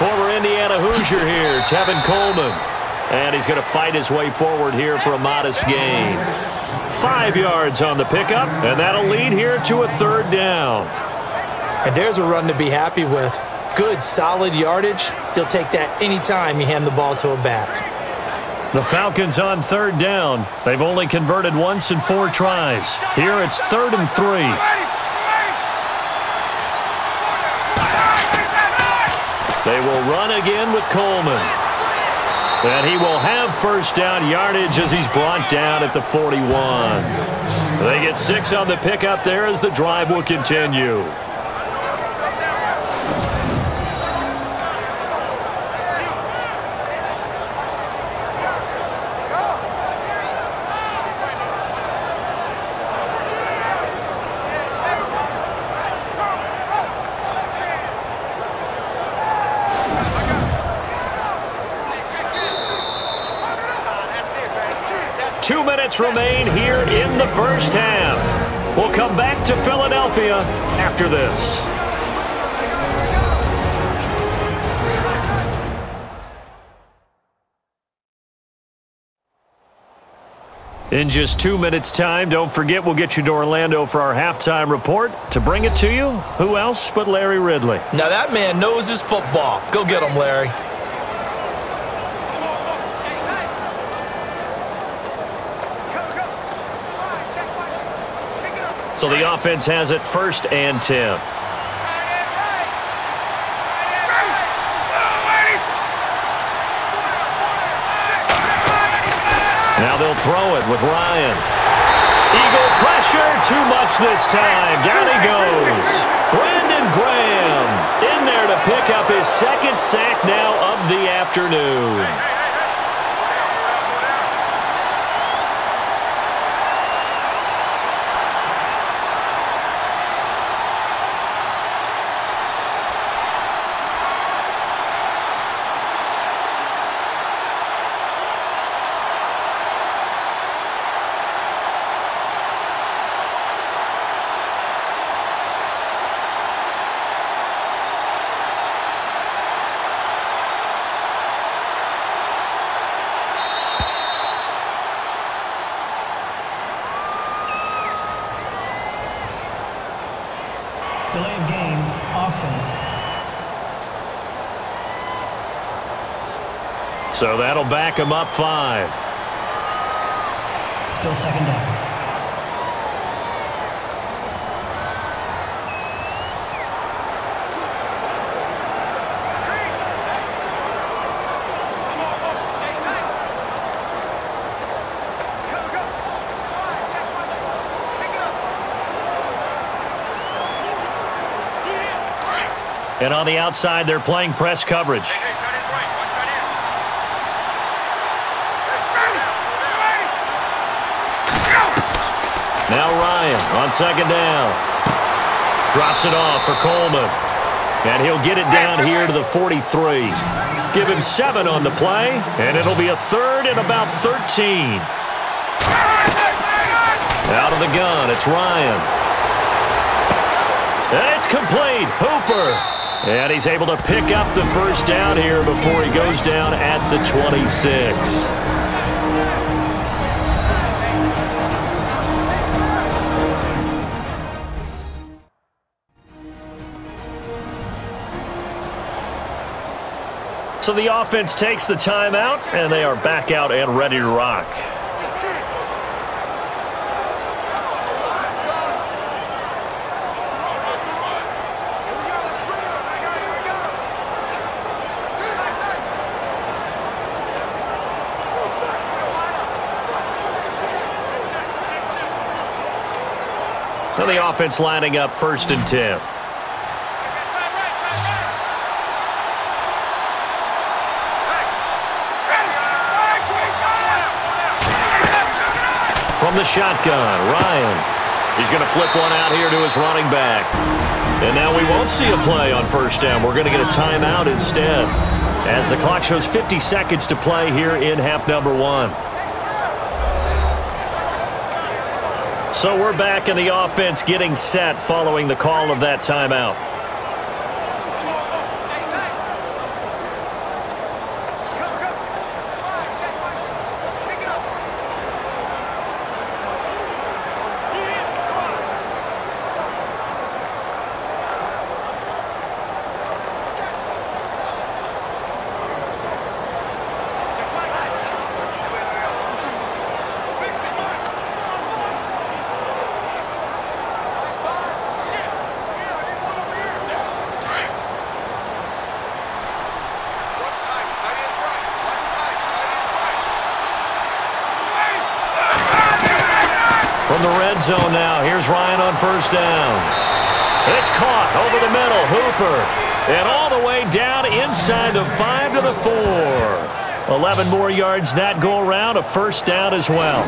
former Indiana Hoosier here, Tevin Coleman. And he's going to fight his way forward here for a modest gain. 5 yards on the pickup, and that'll lead here to a 3rd down. And there's a run to be happy with. Good, solid yardage. You'll take that anytime you hand the ball to a back. The Falcons on 3rd down. They've only converted once in 4 tries. Here it's 3rd and 3. They will run again with Coleman. And he will have first down yardage as he's brought down at the 41. They get 6 on the pickup there as the drive will continue. Remain here in the first half. We'll come back to Philadelphia after this. In just 2 minutes' time, don't forget we'll get you to Orlando for our halftime report. To bring it to you, who else but Larry Ridley? Now that man knows his football. Go get him, Larry. So the offense has it 1st and 10. Now they'll throw it with Ryan. Eagle pressure, too much this time. Down he goes. Brandon Graham in there to pick up his 2nd sack now of the afternoon. Delay of game, offense. So that'll back him up 5. Still 2nd down. And on the outside, they're playing press coverage. Now Ryan on 2nd down. Drops it off for Coleman. And he'll get it down here to the 43. Give him 7 on the play, and it'll be a 3rd and about 13. Out of the gun, it's Ryan. And it's complete. Hooper. And he's able to pick up the first down here before he goes down at the 26. So the offense takes the timeout, and they are back out and ready to rock. So the offense lining up 1st and 10. From the shotgun, Ryan. He's going to flip one out here to his running back. And now we won't see a play on 1st down. We're going to get a timeout instead, as the clock shows 50 seconds to play here in half number 1. So we're back in the offense getting set following the call of that timeout. From the red zone now, here's Ryan on first down. It's caught over the middle. Hooper. And all the way down inside the 5 to the 4. 11 more yards that go around. A first down as well.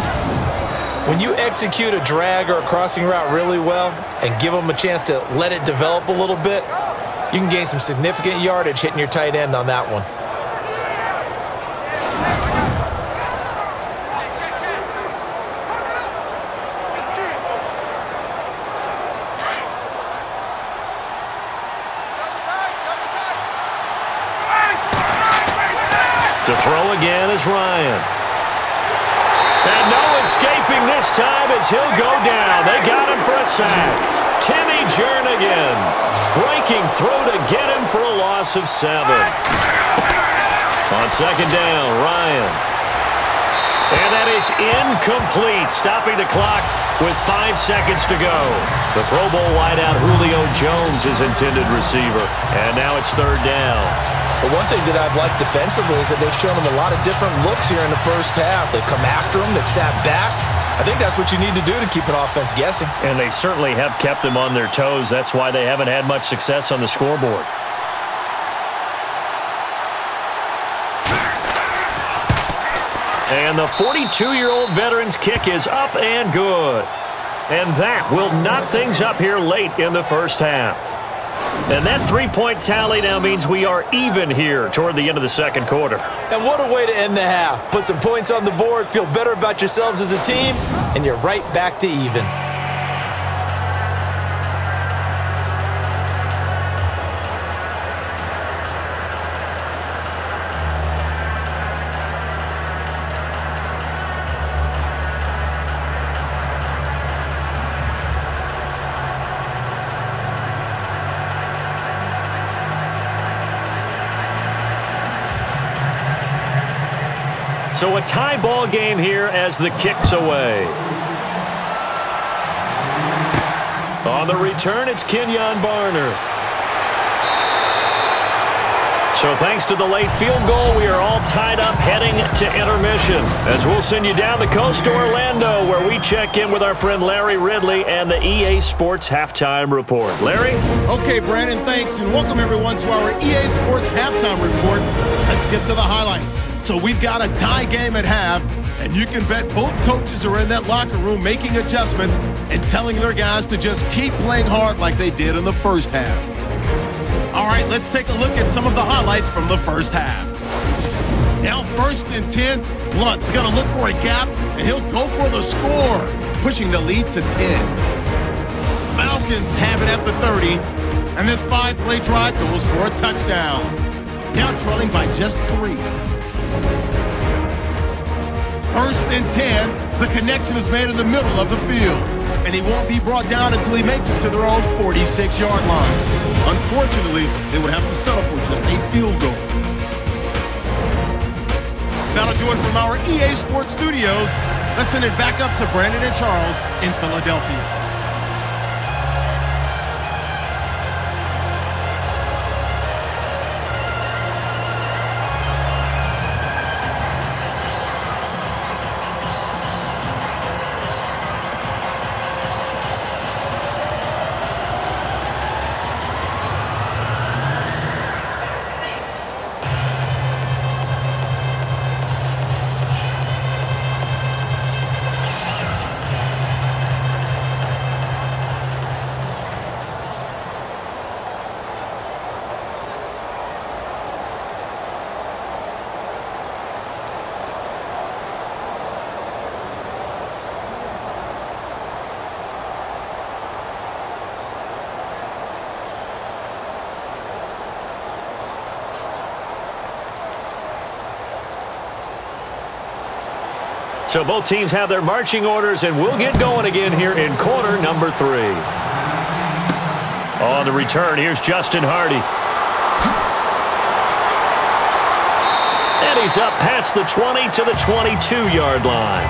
When you execute a drag or a crossing route really well and give them a chance to let it develop a little bit, you can gain some significant yardage hitting your tight end on that one. To throw again is Ryan. And no escaping this time as he'll go down. They got him for a sack. Timmy Jernigan breaking through to get him for a loss of 7. On second down, Ryan. And that is incomplete, stopping the clock with 5 seconds to go. The Pro Bowl wideout Julio Jones is intended receiver. And now it's third down. But one thing that I've liked defensively is that they've shown them a lot of different looks here in the first half. They've come after them. They've sat back. I think that's what you need to do to keep an offense guessing. And they certainly have kept them on their toes. That's why they haven't had much success on the scoreboard. And the 42-year-old veteran's kick is up and good. And that will knot things up here late in the first half. And that 3-point tally now means we are even here toward the end of the second quarter. And what a way to end the half. Put some points on the board, feel better about yourselves as a team, and you're right back to even. So a tie ball game here as the kick's away. On the return, it's Kenyon Barner. So thanks to the late field goal, we are all tied up heading to intermission. As we'll send you down the coast to Orlando, where we check in with our friend Larry Ridley and the EA Sports Halftime Report. Larry? Okay, Brandon, thanks, and welcome everyone to our EA Sports Halftime Report. Let's get to the highlights. So we've got a tie game at half, and you can bet both coaches are in that locker room making adjustments and telling their guys to just keep playing hard like they did in the first half. All right, let's take a look at some of the highlights from the first half. Now 1st and 10, Blunt's going to look for a gap, and he'll go for the score, pushing the lead to 10. Falcons have it at the 30, and this 5-play drive goes for a touchdown. Now trailing by just 3. 1st and 10, the connection is made in the middle of the field, and he won't be brought down until he makes it to their own 46-yard line. Unfortunately, they would have to settle for just a field goal. That'll do it from our EA Sports Studios. Let's send it back up to Brandon and Charles in Philadelphia. So both teams have their marching orders, and we'll get going again here in quarter number 3. On the return, here's Justin Hardy. And he's up past the 20 to the 22-yard line.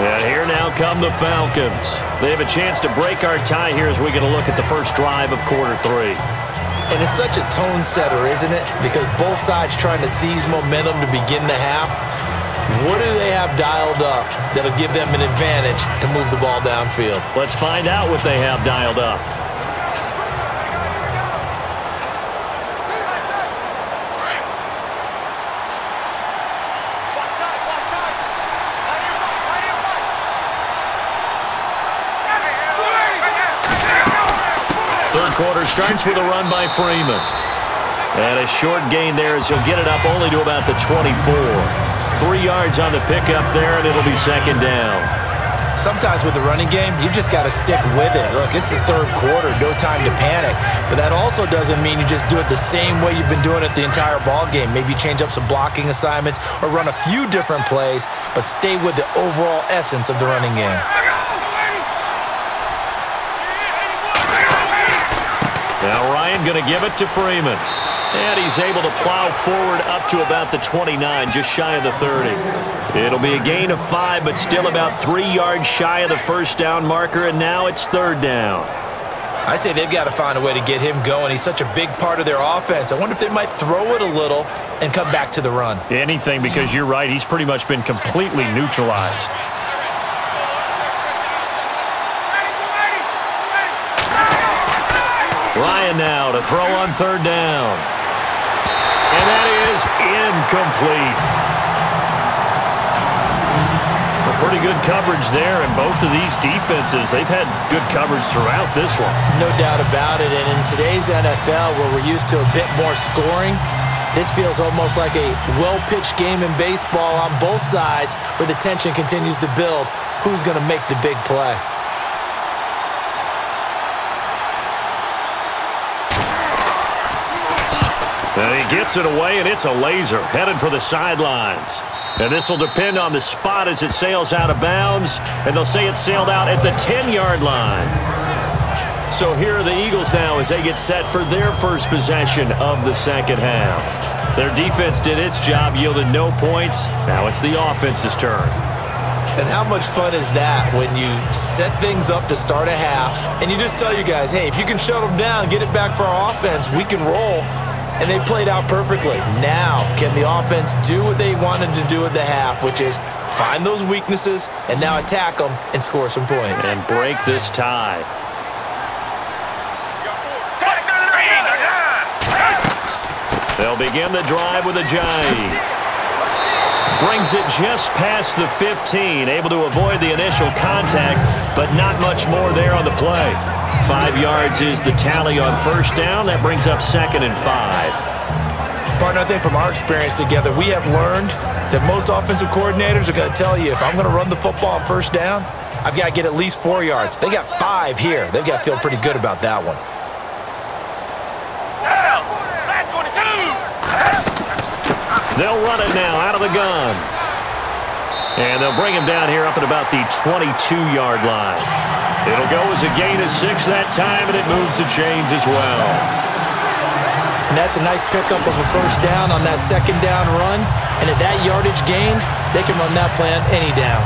And here now come the Falcons. They have a chance to break our tie here as we get a look at the first drive of quarter 3. And it's such a tone setter, isn't it? Because both sides trying to seize momentum to begin the half. What do they have dialed up that'll give them an advantage to move the ball downfield? Let's find out what they have dialed up. Third quarter starts with a run by Freeman. And a short gain there as he'll get it up only to about the 24. 3 yards on the pickup there, and it'll be second down. Sometimes with the running game, you've just got to stick with it. Look, it's the third quarter, no time to panic. But that also doesn't mean you just do it the same way you've been doing it the entire ball game. Maybe change up some blocking assignments or run a few different plays, but stay with the overall essence of the running game. Now Ryan going to give it to Freeman. And he's able to plow forward up to about the 29, just shy of the 30. It'll be a gain of 5, but still about 3 yards shy of the first down marker, and now it's third down. I'd say they've got to find a way to get him going. He's such a big part of their offense. I wonder if they might throw it a little and come back to the run. Anything, because you're right, he's pretty much been completely neutralized. Ryan now to throw on third down. And that is incomplete. Pretty good coverage there, and both of these defenses, they've had good coverage throughout this one. No doubt about it, and in today's NFL, where we're used to a bit more scoring, this feels almost like a well-pitched game in baseball on both sides where the tension continues to build. Who's going to make the big play? And he gets it away, and it's a laser headed for the sidelines. And this will depend on the spot as it sails out of bounds. And they'll say it sailed out at the 10-yard line. So here are the Eagles now as they get set for their first possession of the second half. Their defense did its job, yielded no points. Now it's the offense's turn. And how much fun is that when you set things up to start a half and you just tell your guys, hey, if you can shut them down, get it back for our offense, we can roll. And they played out perfectly. Now, can the offense do what they wanted to do at the half, which is find those weaknesses and now attack them and score some points? And break this tie. They'll begin the drive with a jive. Brings it just past the 15, able to avoid the initial contact, but not much more there on the play. 5 yards is the tally on first down. That brings up second and 5. Partner, I think from our experience together, we have learned that most offensive coordinators are going to tell you, if I'm going to run the football on first down, I've got to get at least 4 yards. They got 5 here. They've got to feel pretty good about that one. They'll run it now out of the gun. And they'll bring him down here up at about the 22-yard line. It'll go as a gain of 6 that time, and it moves the chains as well. And that's a nice pickup of a first down on that second down run. And at that yardage gained, they can run that plan any down.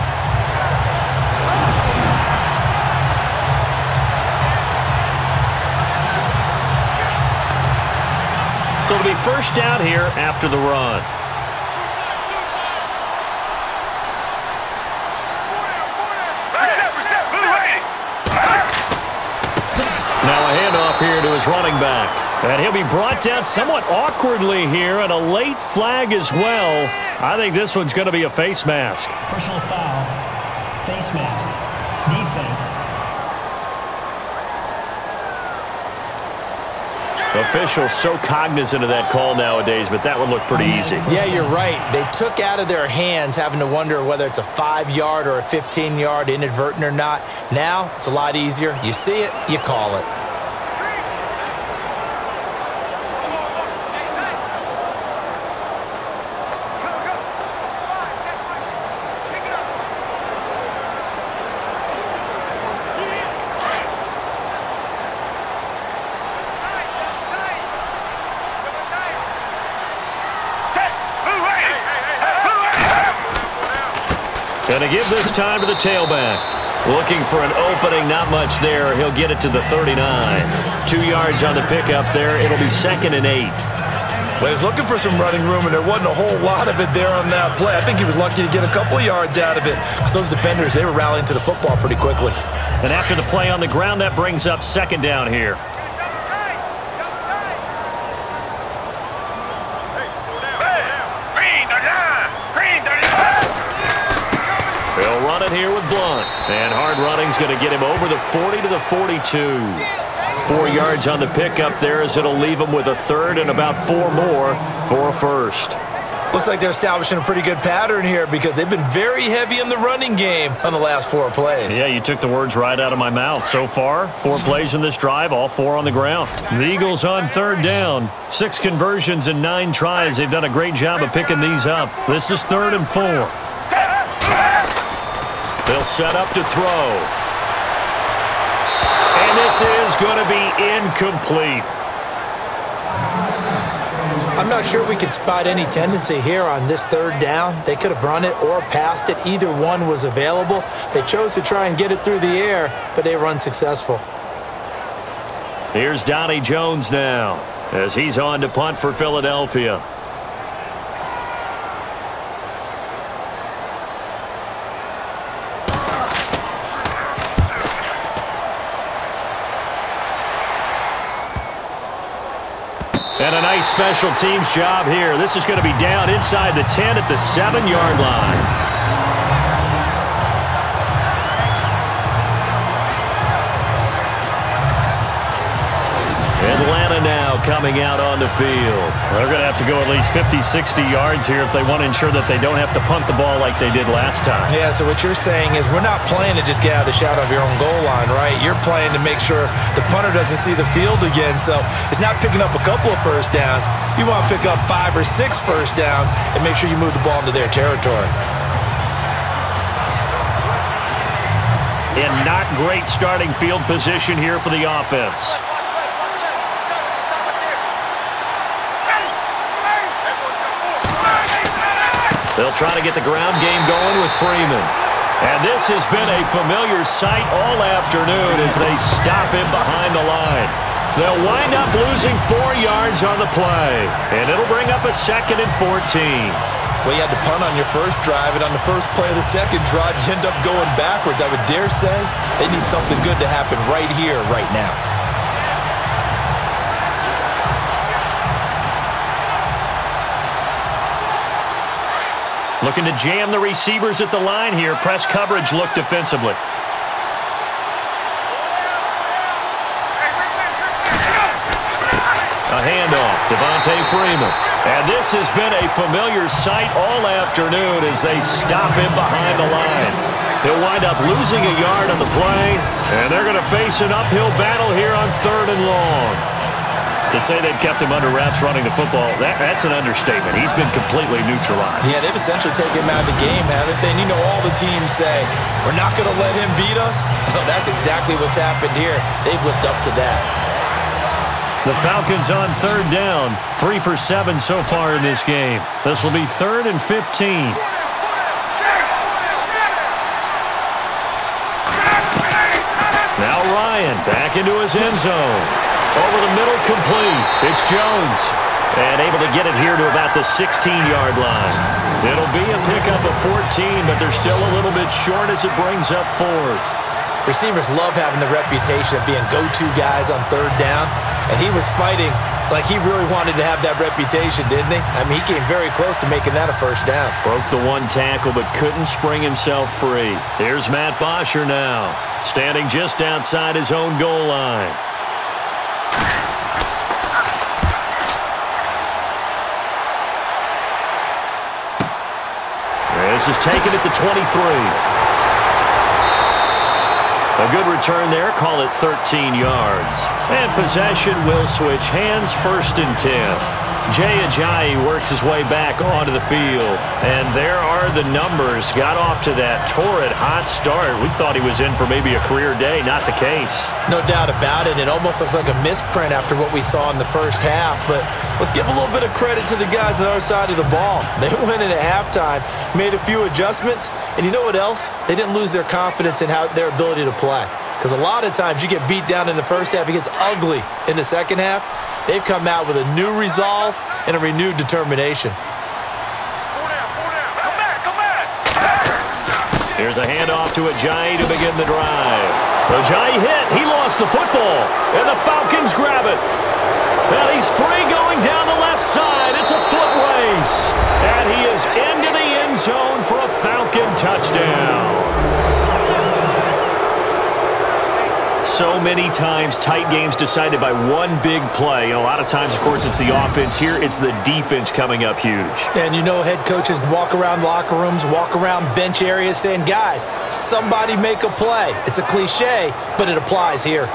So it'll be first down here after the run. Now a handoff here to his running back. And he'll be brought down somewhat awkwardly here, and a late flag as well. I think this one's going to be a face mask. Personal foul, face mask, defense. Officials so cognizant of that call nowadays, but that would look pretty easy. Yeah, you're right. They took out of their hands having to wonder whether it's a 5-yard or a 15-yard inadvertent or not. Now, it's a lot easier. You see it, you call it. Going to give this time to the tailback. Looking for an opening, not much there. He'll get it to the 39. 2 yards on the pickup there. It'll be second and 8. Well, he was looking for some running room, and there wasn't a whole lot of it there on that play. I think he was lucky to get a couple of yards out of it. Because those defenders, they were rallying to the football pretty quickly. And after the play on the ground, that brings up second down here. They'll run it here with Blunt. And hard running's going to get him over the 40 to the 42. 4 yards on the pickup there as it'll leave him with a third and about 4 more for a first. Looks like they're establishing a pretty good pattern here because they've been very heavy in the running game on the last 4 plays. Yeah, you took the words right out of my mouth. So far, 4 plays in this drive, all 4 on the ground. The Eagles on third down. 6 conversions and 9 tries. They've done a great job of picking these up. This is 3rd and 4. They'll set up to throw. And this is going to be incomplete. I'm not sure we could spot any tendency here on this 3rd down. They could have run it or passed it. Either one was available. They chose to try and get it through the air, but they were unsuccessful. Here's Donnie Jones now as he's on to punt for Philadelphia. And a nice special teams job here. This is going to be down inside the 10 at the 7-yard line. Atlanta now coming out on the field. They're going to have to go at least 50, 60 yards here if they want to ensure that they don't have to punt the ball like they did last time. Yeah, so what you're saying is we're not playing to just get out of the shadow of your own goal line, right? You're playing to make sure the punter doesn't see the field again. So it's not picking up a couple of first downs. You want to pick up 5 or 6 first downs and make sure you move the ball into their territory. And not great starting field position here for the offense. They'll try to get the ground game going with Freeman. And this has been a familiar sight all afternoon as they stop him behind the line. They'll wind up losing 4 yards on the play. And it'll bring up a 2nd and 14. Well, you had to punt on your first drive, and on the first play of the second drive, you end up going backwards. I would dare say they need something good to happen right here, right now. Looking to jam the receivers at the line here. Press coverage look defensively. A handoff. Devontae Freeman. And this has been a familiar sight all afternoon as they stop him behind the line. He'll wind up losing a yard on the play, and they're going to face an uphill battle here on 3rd and long. To say they've kept him under wraps running the football, that's an understatement. He's been completely neutralized. Yeah, they've essentially taken him out of the game, haven't they? And you know all the teams say, we're not going to let him beat us. Well, that's exactly what's happened here. They've lived up to that. The Falcons on 3rd down. 3 for 7 so far in this game. This will be 3rd and 15. Now Ryan back into his end zone. Over the middle, complete. It's Jones. And able to get it here to about the 16-yard line. It'll be a pickup of 14, but they're still a little bit short as it brings up 4th. Receivers love having the reputation of being go-to guys on 3rd down. And he was fighting like he really wanted to have that reputation, didn't he? I mean, he came very close to making that a first down. Broke the 1 tackle, but couldn't spring himself free. Here's Matt Bosher now, standing just outside his own goal line. This is taken at the 23. A good return there. Call it 13 yards. And possession will switch hands. 1st and 10. Jay Ajayi works his way back onto the field. And there are the numbers. Got off to that torrid hot start. We thought he was in for maybe a career day. Not the case. No doubt about it. It almost looks like a misprint after what we saw in the first half. But let's give a little bit of credit to the guys on our side of the ball. They went in at halftime, made a few adjustments. And you know what else? They didn't lose their confidence in their ability to play. Because a lot of times you get beat down in the first half. It gets ugly in the second half. They've come out with a new resolve and a renewed determination. Here's a handoff to Ajayi to begin the drive. Ajayi hit. He lost the football. And the Falcons grab it. And he's free going down the left side. It's a foot race. And he is into the end zone for a Falcon touchdown. So many times, tight games decided by one big play. And a lot of times, of course, it's the offense. Here, it's the defense coming up huge. And you know head coaches walk around locker rooms, walk around bench areas saying, guys, somebody make a play. It's a cliche, but it applies here.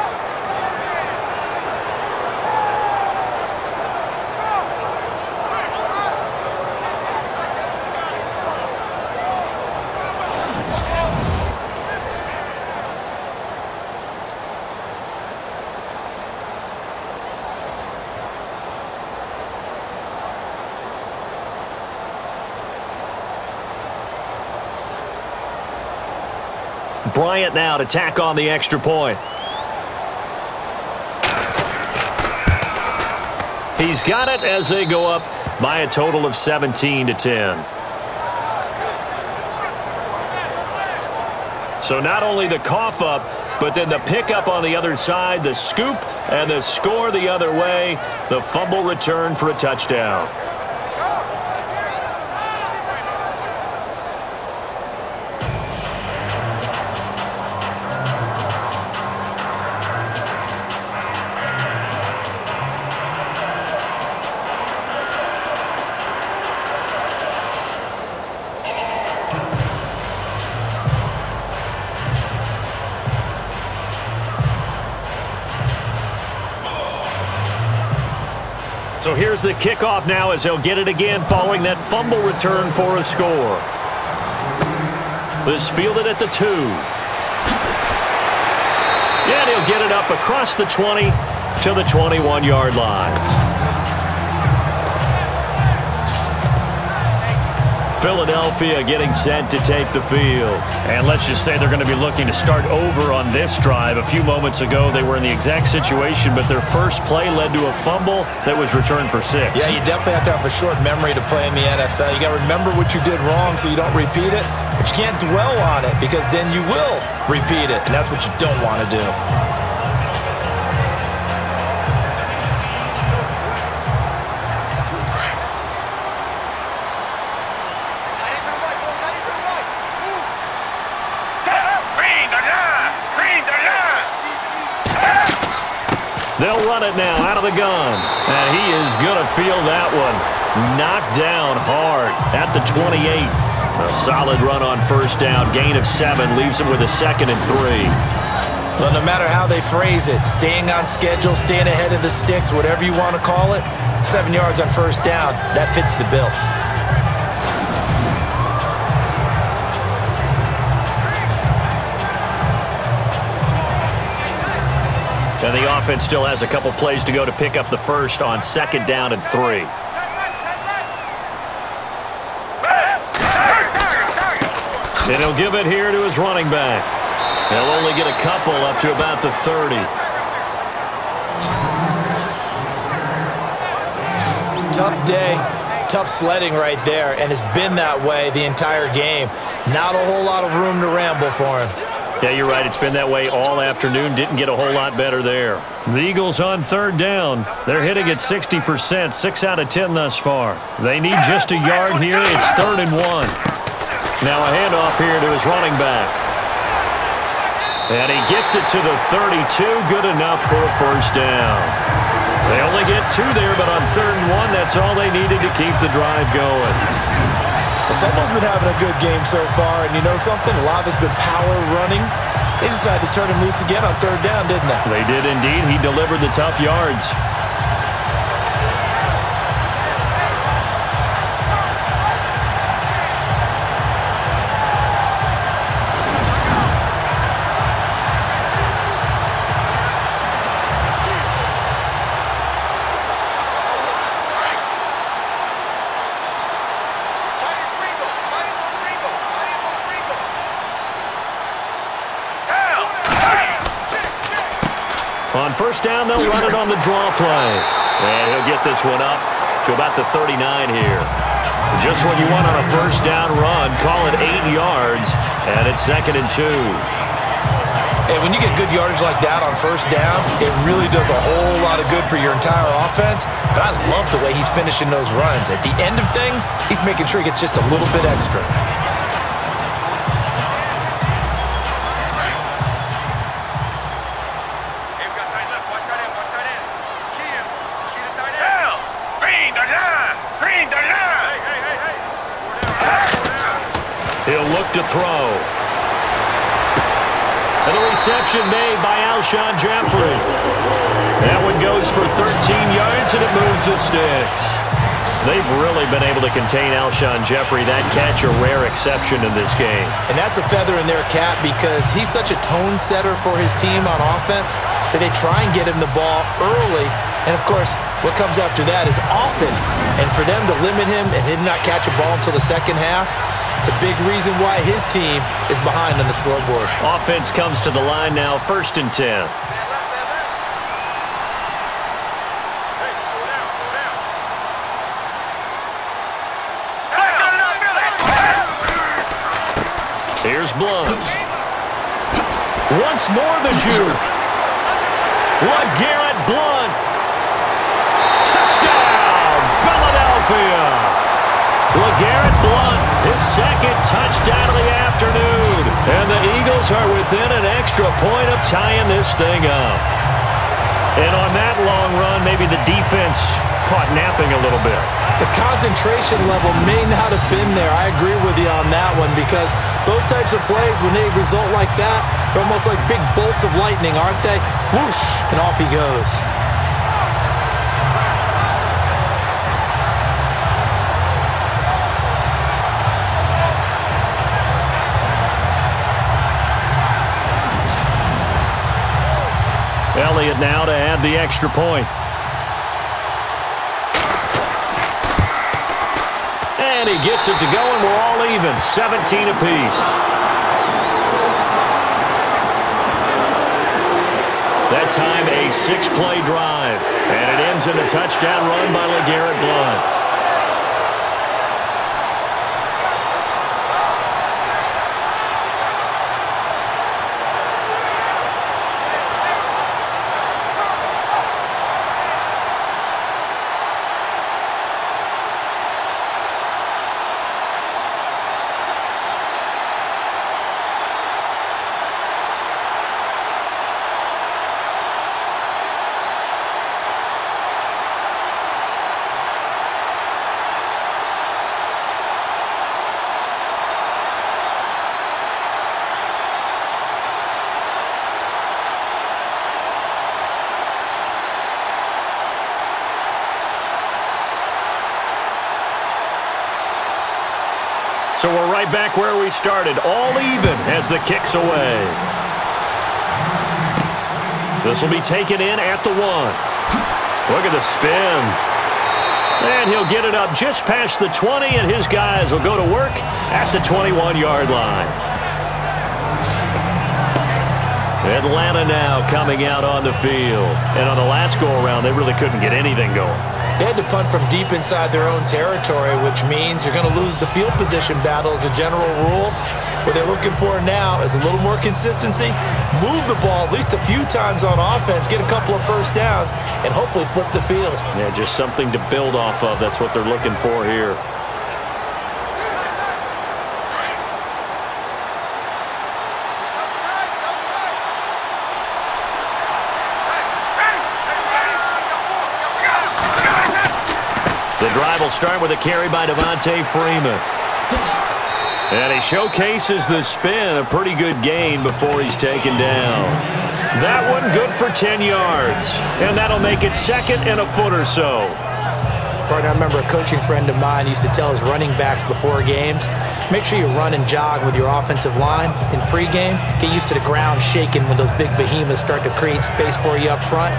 Bryant now to tack on the extra point. He's got it as they go up by a total of 17-10. So not only the cough up, but then the pickup on the other side, the scoop, and the score the other way. The fumble return for a touchdown. So here's the kickoff now as he'll get it again following that fumble return for a score. This fielded at the 2. Yeah, he'll get it up across the 20 to the 21-yard line. Philadelphia getting set to take the field. And let's just say they're going to be looking to start over on this drive. A few moments ago, they were in the exact situation, but their first play led to a fumble that was returned for 6. Yeah, you definitely have to have a short memory to play in the NFL. You got to remember what you did wrong so you don't repeat it, but you can't dwell on it because then you will repeat it, and that's what you don't want to do. They'll run it now out of the gun. And he is going to feel that one. Knocked down hard at the 28. A solid run on first down. Gain of 7 leaves him with a 2nd and 3. Well, no matter how they phrase it, staying on schedule, staying ahead of the sticks, whatever you want to call it, 7 yards on first down, that fits the bill. And the offense still has a couple plays to go to pick up the first on 2nd down and 3. And he'll give it here to his running back. He'll only get a couple up to about the 30. Tough day, tough sledding right there, and it's been that way the entire game. Not a whole lot of room to ramble for him. Yeah, you're right. It's been that way all afternoon. Didn't get a whole lot better there. The Eagles on 3rd down. They're hitting at 60%, 6 out of 10 thus far. They need just a yard here. It's 3rd and 1. Now a handoff here to his running back. And he gets it to the 32. Good enough for a first down. They only get 2 there, but on 3rd and 1, that's all they needed to keep the drive going. Well, someone's been having a good game so far, and you know something? A lot of it's been power running. They decided to turn him loose again on 3rd down, didn't they? They did indeed. He delivered the tough yards. On first down, they'll run it on the draw play. And he'll get this one up to about the 39 here. Just what you want on a first down run. Call it 8 yards, and it's 2nd and 2. And when you get good yardage like that on first down, it really does a whole lot of good for your entire offense. But I love the way he's finishing those runs. At the end of things, he's making sure he gets just a little bit extra. He'll look to throw. And the reception made by Alshon Jeffrey. That one goes for 13 yards, and it moves the sticks. They've really been able to contain Alshon Jeffrey. That catch a rare exception in this game. And that's a feather in their cap because he's such a tone setter for his team on offense that they try and get him the ball early. And, of course, what comes after that is often. And for them to limit him and him not catch a ball until the second half, it's a big reason why his team is behind on the scoreboard. Offense comes to the line now, 1st and 10. Here's Blunt. Once more the juke. LeGarrette Blunt. Touchdown, Philadelphia. LeGarrette Blunt, his 2nd touchdown of the afternoon. And the Eagles are within an extra point of tying this thing up. And on that long run, maybe the defense caught napping a little bit. The concentration level may not have been there. I agree with you on that one because those types of plays, when they result like that, they're almost like big bolts of lightning, aren't they? Whoosh, and off he goes. Elliott now to add the extra point. And he gets it to go, and we're all even, 17 apiece. That time a 6-play drive, and it ends in a touchdown run by LeGarrette Blunt. So we're right back where we started, all even as the kick's away. This will be taken in at the 1. Look at the spin. And he'll get it up just past the 20, and his guys will go to work at the 21-yard line. Atlanta now coming out on the field. And on the last go-around, they really couldn't get anything going. They had to punt from deep inside their own territory, which means you're going to lose the field position battle as a general rule. What they're looking for now is a little more consistency, move the ball at least a few times on offense, get a couple of first downs, and hopefully flip the field. Yeah, just something to build off of. That's what they're looking for here. The drive will start with a carry by Devontae Freeman. And he showcases the spin, a pretty good gain before he's taken down. That one good for 10 yards. And that'll make it 2nd and a foot or so. I remember a coaching friend of mine used to tell his running backs before games, make sure you run and jog with your offensive line in pregame. Get used to the ground shaking when those big behemoths start to create space for you up front.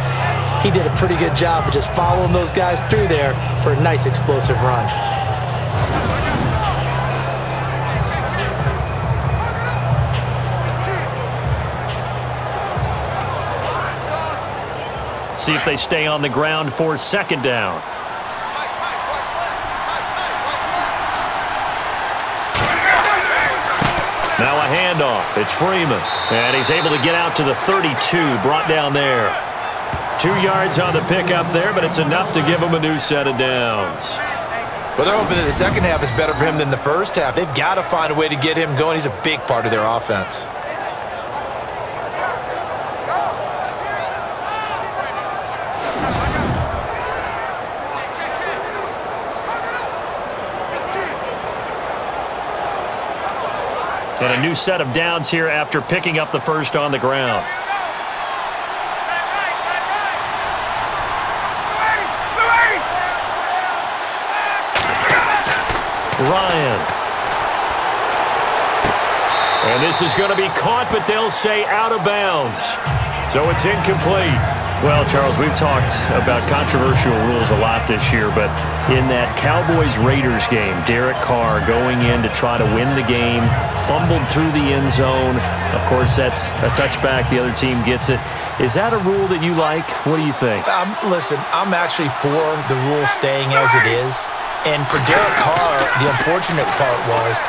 He did a pretty good job of just following those guys through there for a nice explosive run. see if they stay on the ground for second down. Now a handoff. It's Freeman. And he's able to get out to the 32, brought down there. 2 yards on the pickup there, but it's enough to give him a new set of downs. Well, they're hoping that the second half is better for him than the first half. They've got to find a way to get him going. He's a big part of their offense. And a new set of downs here after picking up the first on the ground. Ryan. And this is going to be caught, but they'll say out of bounds. So it's incomplete. Well, Charles, we've talked about controversial rules a lot this year, but in that Cowboys-Raiders game, Derek Carr going in to try to win the game, fumbled through the end zone. Of course, that's a touchback. The other team gets it. Is that a rule that you like? What do you think? Listen, I'm actually for the rule staying as it is. And for Derek Carr, the unfortunate part was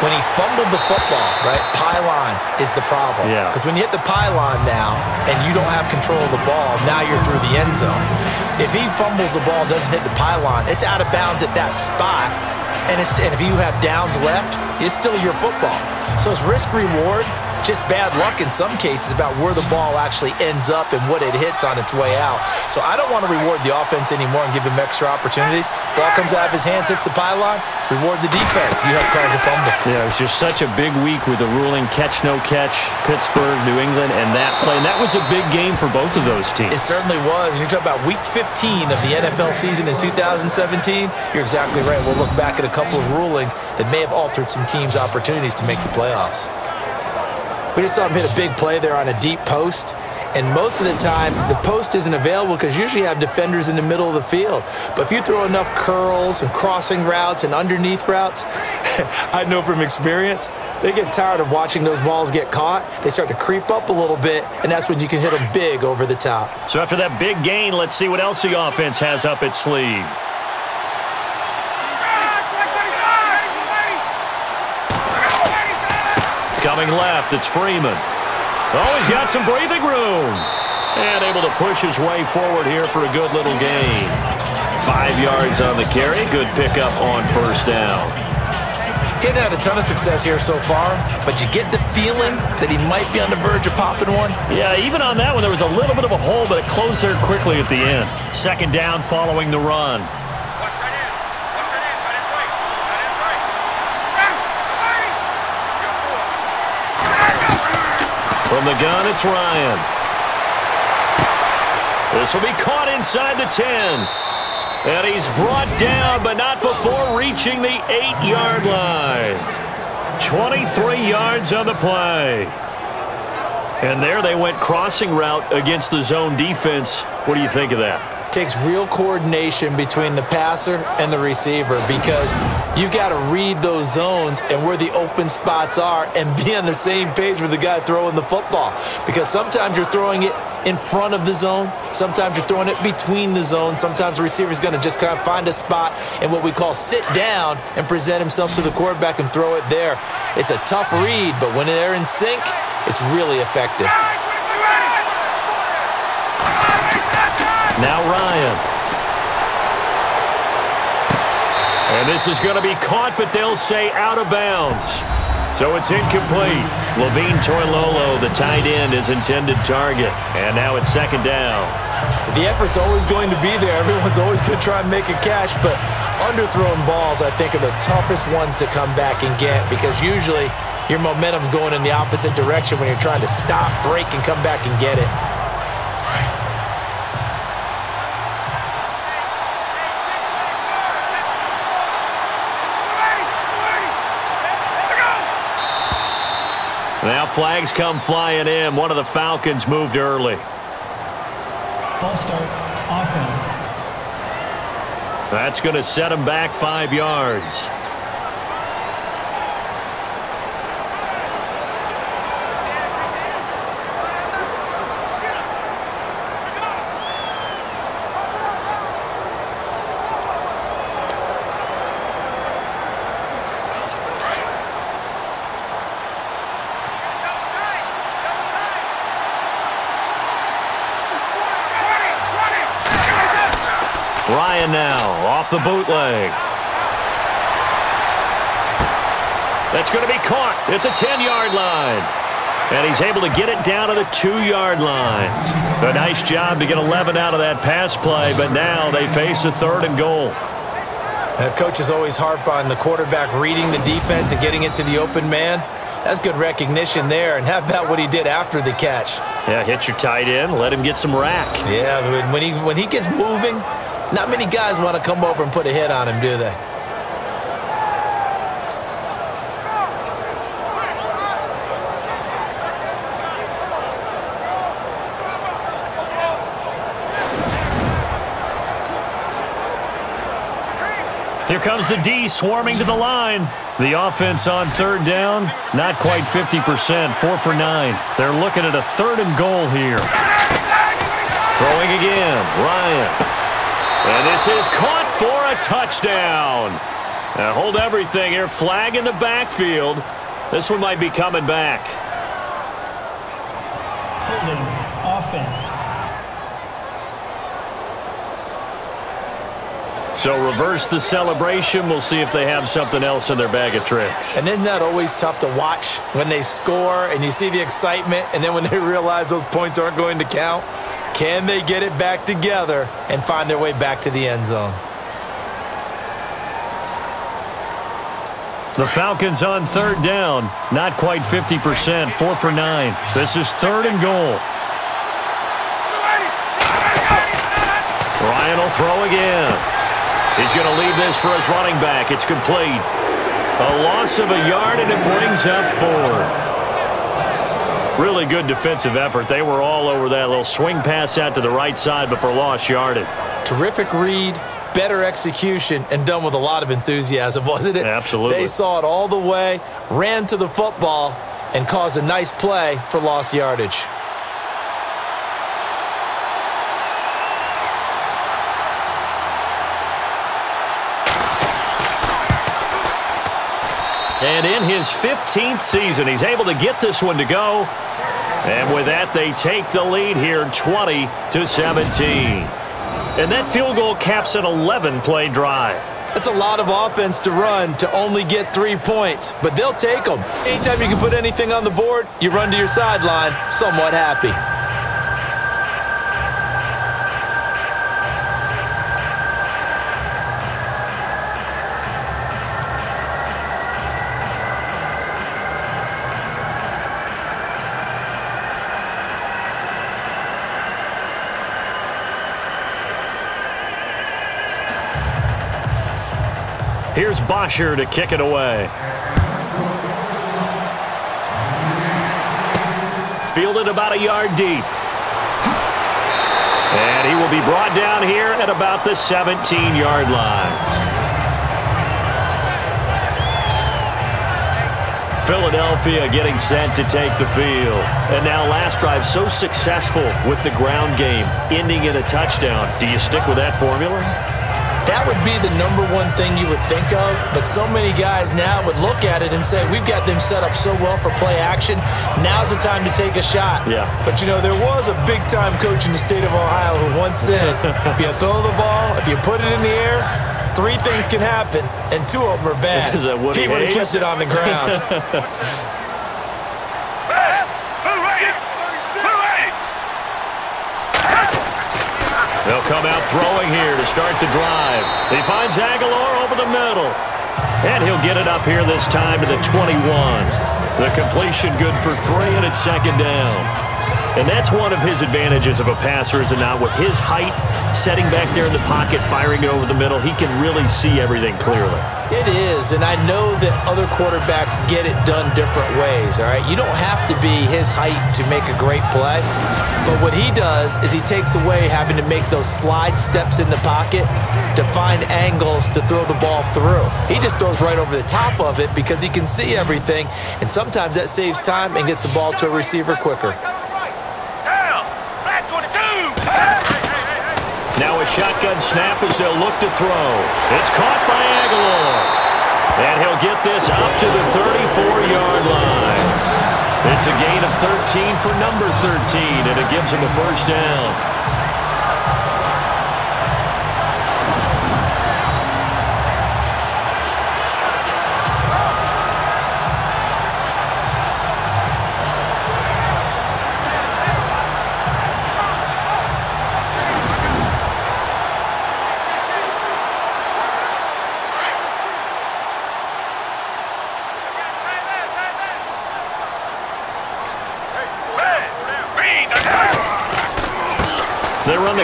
when he fumbled the football, right, pylon is the problem. Yeah. Because when you hit the pylon now and you don't have control of the ball, now you're through the end zone. If he fumbles the ball, doesn't hit the pylon, it's out of bounds at that spot. And if you have downs left, it's still your football. So it's risk-reward. Just bad luck in some cases about where the ball actually ends up and what it hits on its way out. So I don't want to reward the offense anymore and give him extra opportunities. Ball comes out of his hands, hits the pylon, reward the defense. You help cause a fumble. Yeah, it was just such a big week with the ruling catch, no catch, Pittsburgh, New England, and that play. And that was a big game for both of those teams. It certainly was. And you're talking about week 15 of the NFL season in 2017. You're exactly right. We'll look back at a couple of rulings that may have altered some teams' opportunities to make the playoffs. We just saw him hit a big play there on a deep post. And most of the time, the post isn't available because usually you have defenders in the middle of the field. But if you throw enough curls and crossing routes and underneath routes, I know from experience, they get tired of watching those balls get caught. They start to creep up a little bit, and that's when you can hit them big over the top. So after that big gain, let's see what else the offense has up its sleeve. Coming left, it's Freeman. Oh, he's got some breathing room. And able to push his way forward here for a good little gain. 5 yards on the carry. Good pickup on first down. Getting had a ton of success here so far, but you get the feeling that he might be on the verge of popping one. Yeah, even on that one, there was a little bit of a hole, but it closed there quickly at the end. Second down following the run. From the gun, it's Ryan. This will be caught inside the 10. And he's brought down, but not before reaching the 8-yard line. 23 yards on the play. And there they went crossing route against the zone defense. What do you think of that? Takes real coordination between the passer and the receiver because you've got to read those zones and where the open spots are and be on the same page with the guy throwing the football. Because sometimes you're throwing it in front of the zone. Sometimes you're throwing it between the zones. Sometimes the receiver's going to just kind of find a spot and what we call sit down and present himself to the quarterback and throw it there. It's a tough read, but when they're in sync, it's really effective. Now Ryan. And this is going to be caught, but they'll say out of bounds. So it's incomplete. Levine Toilolo, the tight end, is intended target. And now it's second down. The effort's always going to be there. Everyone's always going to try and make a catch, but underthrown balls, I think, are the toughest ones to come back and get because usually your momentum's going in the opposite direction when you're trying to stop, break, and come back and get it. Now flags come flying in. One of the Falcons moved early. False start, offense. That's going to set him back 5 yards. now off the bootleg. That's going to be caught at the 10-yard line. And he's able to get it down to the 2-yard line. A nice job to get 11 out of that pass play, but now they face a 3rd and goal. Coaches always harp on the quarterback reading the defense and getting it to the open man. That's good recognition there, and how about what he did after the catch? Yeah, hit your tight end, let him get some rack. Yeah, when he gets moving, not many guys want to come over and put a hit on him, do they? Here comes the D swarming to the line. The offense on 3rd down, not quite 50%, 4 for 9. They're looking at a 3rd and goal here. Throwing again, Ryan. And this is caught for a touchdown. Now hold everything here, flag in the backfield. This one might be coming back. Holding offense. So reverse the celebration. We'll see if they have something else in their bag of tricks. And isn't that always tough to watch when they score and you see the excitement, and then when they realize those points aren't going to count? Can they get it back together and find their way back to the end zone? The Falcons on 3rd down, not quite 50%, 4 for 9. This is 3rd and goal. Ryan will throw again. He's going to leave this for his running back. It's complete. A loss of a yard, and it brings up 4th. Really good defensive effort. They were all over that little swing pass out to the right side before lost yardage. Terrific read, better execution, and done with a lot of enthusiasm, wasn't it? Absolutely. They saw it all the way, ran to the football, and caused a nice play for lost yardage. And in his 15th season, he's able to get this one to go. And with that, they take the lead here 20-17. And that field goal caps an 11-play drive. That's a lot of offense to run to only get 3 points, but they'll take them. Anytime you can put anything on the board, you run to your sideline somewhat happy. Here's Bosher to kick it away. Fielded about a yard deep. And he will be brought down here at about the 17-yard line. Philadelphia getting set to take the field. And now last drive so successful with the ground game, ending in a touchdown. Do you stick with that formula? That would be the #1 thing you would think of, but so many guys now would look at it and say, we've got them set up so well for play action, now's the time to take a shot. Yeah. But, you know, there was a big-time coach in the state of Ohio who once said, if you throw the ball, if you put it in the air, 3 things can happen, and 2 of them are bad. Is that Woody He would have Hayes? kept it on the ground. They'll come out throwing here to start the drive. He finds Aguilar over the middle. And he'll get it up here this time to the 21. The completion good for 3, and it's 2nd down. And that's one of his advantages of a passer, is it not? With his height, setting back there in the pocket, firing it over the middle, he can really see everything clearly. It is, and I know that other quarterbacks get it done different ways, all right? You don't have to be his height to make a great play, but what he does is he takes away having to make those slide steps in the pocket to find angles to throw the ball through. He just throws right over the top of it because he can see everything, and sometimes that saves time and gets the ball to a receiver quicker. Now a shotgun snap as they'll look to throw. It's caught by Aguilar. And he'll get this up to the 34-yard line. It's a gain of 13 for number 13, and it gives him a 1st down.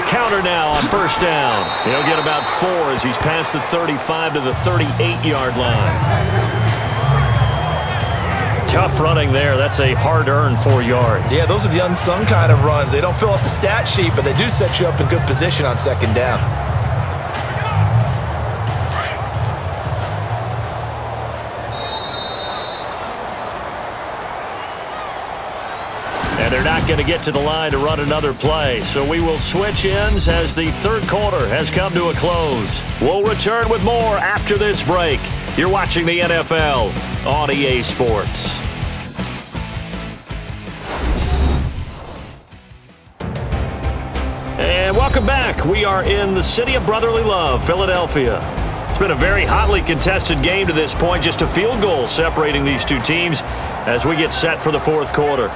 the counter now on first down. He'll get about 4 as he's past the 35 to the 38-yard line. Tough running there. That's a hard-earned 4 yards. Yeah, those are the unsung kind of runs. They don't fill up the stat sheet, but they do set you up in good position on second down. And they're not going to get to the line to run another play. So we will switch ends as the third quarter has come to a close. We'll return with more after this break. You're watching the NFL on EA Sports. And welcome back. We are in the city of brotherly love, Philadelphia. It's been a very hotly contested game to this point. Just a field goal separating these two teams as we get set for the fourth quarter.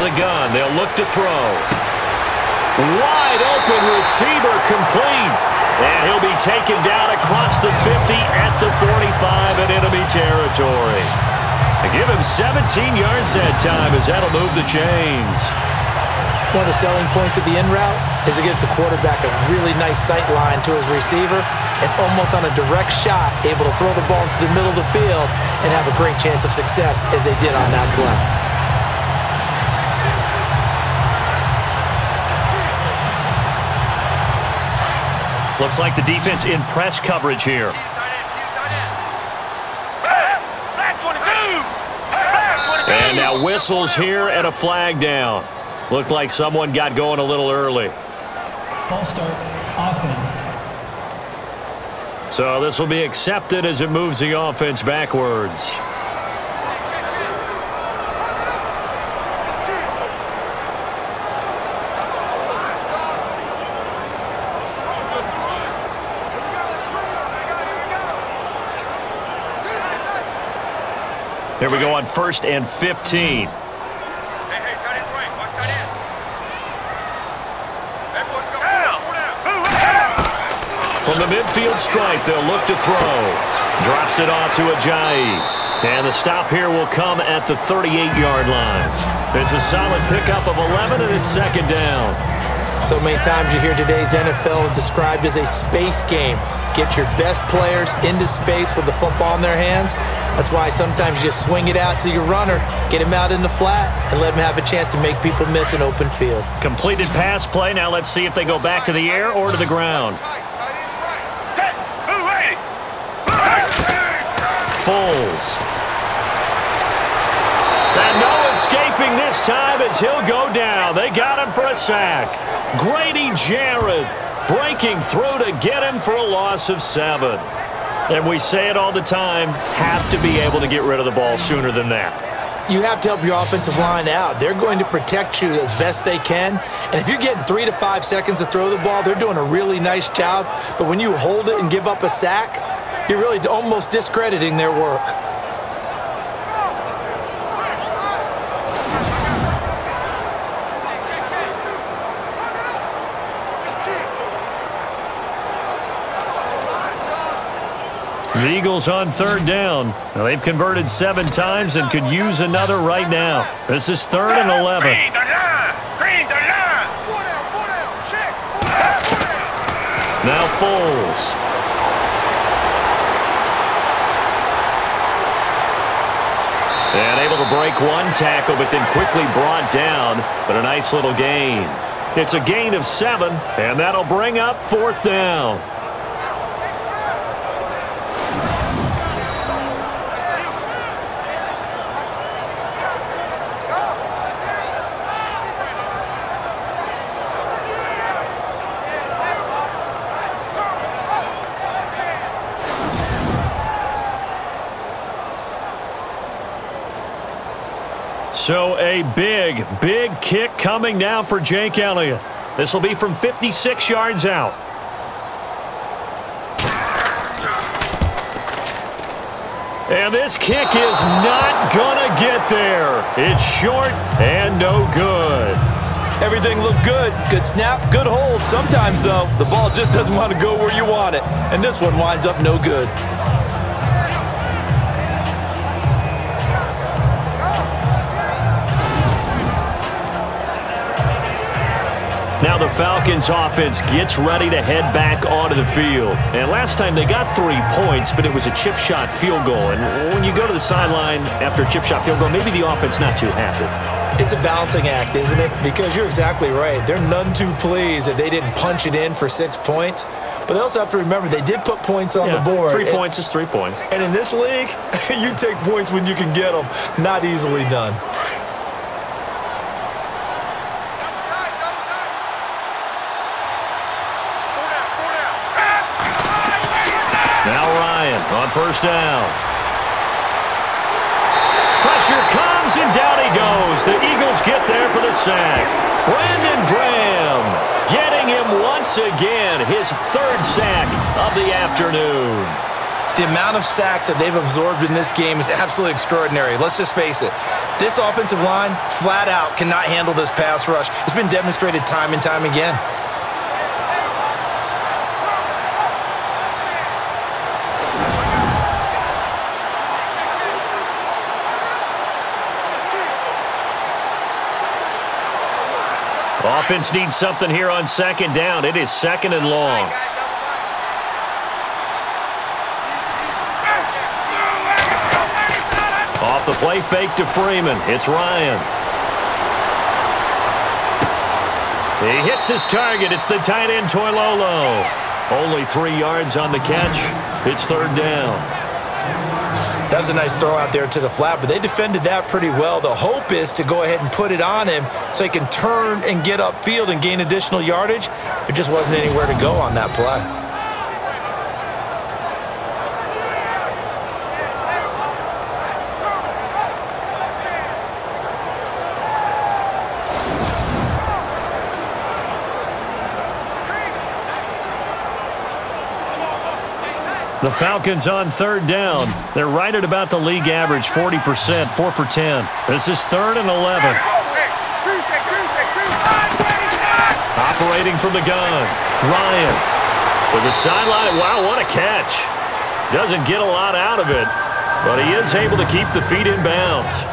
Gun. They'll look to throw. Wide open receiver complete. And he'll be taken down across the 50 at the 45 in enemy territory. They give him 17 yards that time as that'll move the chains. One of the selling points of the in route is it gives the quarterback a really nice sight line to his receiver and almost on a direct shot able to throw the ball into the middle of the field and have a great chance of success as they did on that play. Looks like the defense in press coverage here. And now whistles here and a flag down. Looked like someone got going a little early. False start, offense. So this will be accepted as it moves the offense backwards. Here we go on 1st and 15. From the midfield stripe, they'll look to throw. Drops it off to Ajayi. And the stop here will come at the 38-yard line. It's a solid pickup of 11, and it's second down. So many times you hear today's NFL described as a space game. Get your best players into space with the football in their hands. That's why sometimes you just swing it out to your runner, get him out in the flat, and let him have a chance to make people miss an open field. Completed pass play. Now let's see if they go back to the air or to the ground. Foles. And no escaping this time as he'll go down. They got him for a sack. Grady Jarrett breaking through to get him for a loss of 7. And we say it all the time, have to be able to get rid of the ball sooner than that. You have to help your offensive line out. They're going to protect you as best they can. And if you're getting 3 to 5 seconds to throw the ball, they're doing a really nice job. But when you hold it and give up a sack, you're really almost discrediting their work. The Eagles on 3rd down. Now they've converted 7 times and could use another right now. This is 3rd and 11. Now Foles. And able to break one tackle, but then quickly brought down. But a nice little gain. It's a gain of 7, and that'll bring up 4th down. So a big, big kick coming now for Jake Elliott. This will be from 56 yards out. And this kick is not going to get there. It's short and no good. Everything looked good. Good snap, good hold. Sometimes, though, the ball just doesn't want to go where you want it. And this one winds up no good. Now the Falcons offense gets ready to head back onto the field. And last time they got 3 points, but it was a chip shot field goal. And when you go to the sideline after a chip shot field goal, maybe the offense not too happy. It's a balancing act, isn't it? Because you're exactly right. They're none too pleased that they didn't punch it in for 6 points. But they also have to remember they did put points on the board. 3 points is 3 points. And in this league, you take points when you can get them. Not easily done. Now Ryan on first down. Pressure comes, and down he goes. The Eagles get there for the sack. Brandon Graham getting him once again, his 3rd sack of the afternoon. The amount of sacks that they've absorbed in this game is absolutely extraordinary. Let's just face it. This offensive line, flat out, cannot handle this pass rush. It's been demonstrated time and time again. Offense needs something here on 2nd down. It is 2nd and long. Off the play fake to Freeman. It's Ryan. He hits his target. It's the tight end, Toilolo. Only 3 yards on the catch. It's 3rd down. That was a nice throw out there to the flat, but they defended that pretty well. The hope is to go ahead and put it on him so he can turn and get upfield and gain additional yardage. There just wasn't anywhere to go on that play. The Falcons on 3rd down. They're right at about the league average, 40%, 4 for 10. This is 3rd and 11. Operating from the gun. Ryan to the sideline. Wow, what a catch. Doesn't get a lot out of it, but he is able to keep the feet in bounds.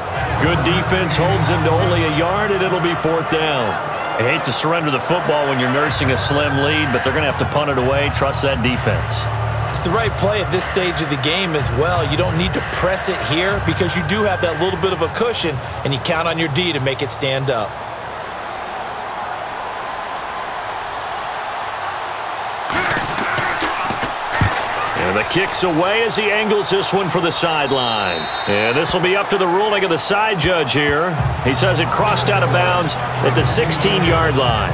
Good defense holds him to only a yard, and it'll be 4th down. I hate to surrender the football when you're nursing a slim lead, but they're going to have to punt it away. Trust that defense. It's the right play at this stage of the game as well. You don't need to press it here because you do have that little bit of a cushion, and you count on your D to make it stand up. And the kick's away as he angles this one for the sideline. And this will be up to the ruling of the side judge here. He says it crossed out of bounds at the 16-yard line.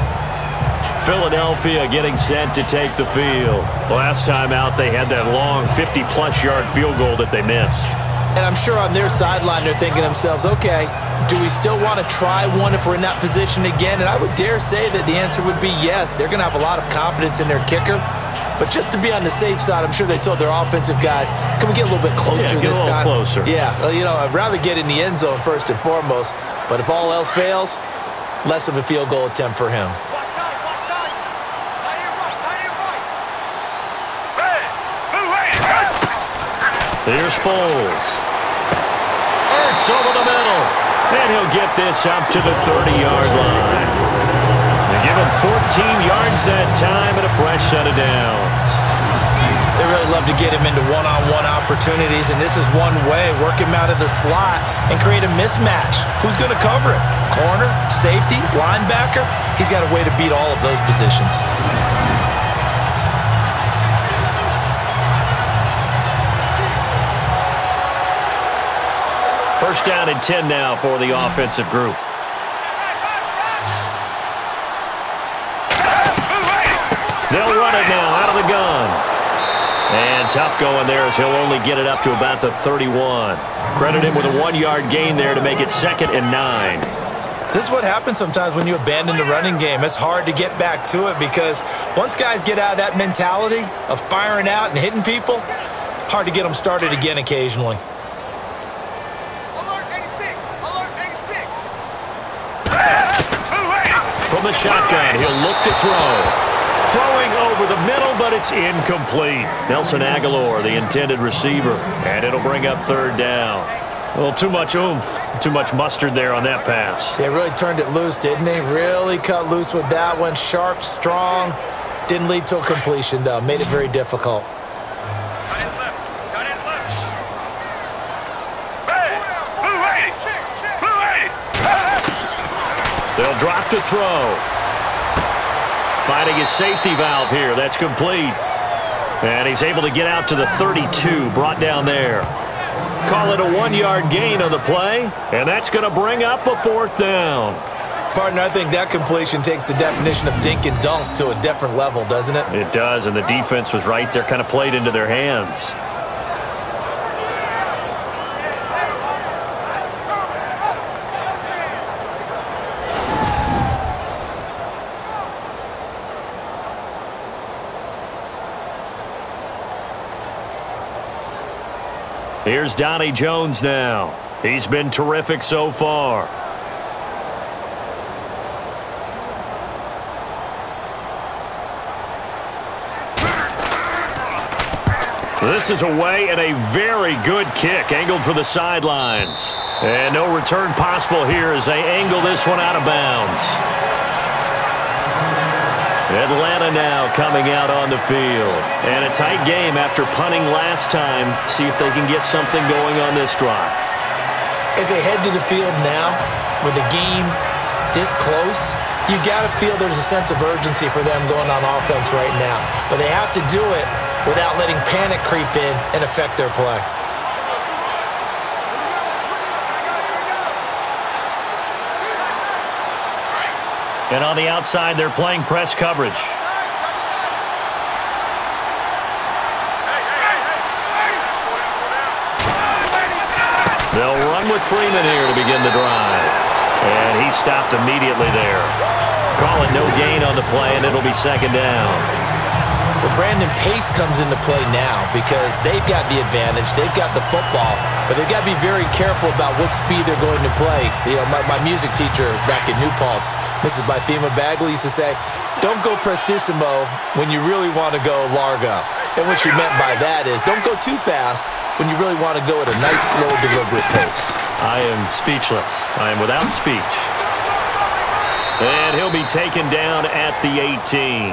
Philadelphia getting set to take the field. Last time out, they had that long 50-plus yard field goal that they missed. And I'm sure on their sideline, they're thinking to themselves, okay, do we still want to try one if we're in that position again? And I would dare say that the answer would be yes. They're going to have a lot of confidence in their kicker. But just to be on the safe side, I'm sure they told their offensive guys, can we get a little bit closer this time? Closer. Yeah, well, you know, I'd rather get in the end zone first and foremost. But if all else fails, less of a field goal attempt for him. Here's Foles. Ertz over the middle. And he'll get this up to the 30-yard line. They give him 14 yards that time and a fresh set of downs. They really love to get him into one-on-one opportunities, and this is one way. Work him out of the slot and create a mismatch. Who's going to cover him? Corner, safety, linebacker? He's got a way to beat all of those positions. First down and 10 now for the offensive group. They'll run it now out of the gun. And tough going there as he'll only get it up to about the 31. Credit him with a 1-yard gain there to make it 2nd and 9. This is what happens sometimes when you abandon the running game. It's hard to get back to it because once guys get out of that mentality of firing out and hitting people, hard to get them started again occasionally. shotgun. He'll look to throw. Throwing over the middle, but it's incomplete. Nelson Aguilar, the intended receiver, and it'll bring up third down. A little too much oomph, too much mustard there on that pass. They really turned it loose, didn't they? Really cut loose with that one. Sharp, strong. Didn't lead to a completion, though. Made it very difficult. They'll drop to throw. Finding his safety valve here. That's complete. And he's able to get out to the 32, brought down there. Call it a 1-yard gain on the play, and that's going to bring up a fourth down. Partner, I think that completion takes the definition of dink and dunk to a different level, doesn't it? It does, and the defense was right there, kind of played into their hands. Here's Donnie Jones now. He's been terrific so far. This is away and a very good kick, angled for the sidelines. And no return possible here as they angle this one out of bounds. Atlanta now coming out on the field. And a tight game after punting last time. See if they can get something going on this drive. As they head to the field now, with the game this close, you got to feel there's a sense of urgency for them going on offense right now. But they have to do it without letting panic creep in and affect their play. And on the outside, they're playing press coverage. They'll run with Freeman here to begin the drive. And he stopped immediately there. Call it no gain on the play, and it'll be second down. Well, Brandon, pace comes into play now because they've got the advantage. They've got the football, but they've got to be very careful about what speed they're going to play. You know, my music teacher back in New Paltz, Mrs. Bythema Bagley, used to say, don't go prestissimo when you really want to go largo. And what she meant by that is don't go too fast when you really want to go at a nice, slow, deliberate pace. I am speechless. I am without speech. And he'll be taken down at the 18.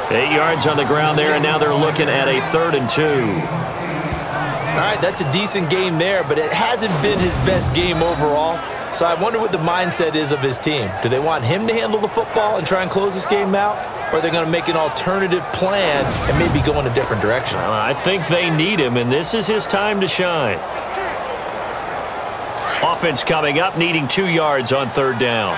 8 yards on the ground there, and now they're looking at a 3rd and 2. All right, that's a decent game there, but it hasn't been his best game overall. So I wonder what the mindset is of his team. Do they want him to handle the football and try and close this game out? Or are they going to make an alternative plan and maybe go in a different direction? I think they need him, and this is his time to shine. Offense coming up, needing 2 yards on 3rd down.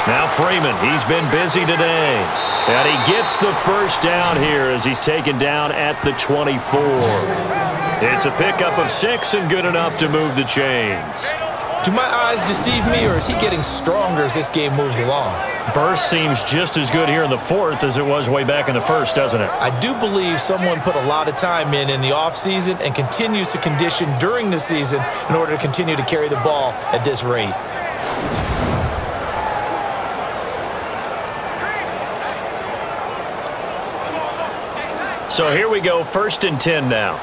Now Freeman, he's been busy today. And he gets the first down here as he's taken down at the 24. It's a pickup of 6 and good enough to move the chains. Do my eyes deceive me, or is he getting stronger as this game moves along? Burst seems just as good here in the 4th as it was way back in the 1st, doesn't it? I do believe someone put a lot of time in the offseason and continues to condition during the season in order to continue to carry the ball at this rate. So here we go, 1st and 10 now.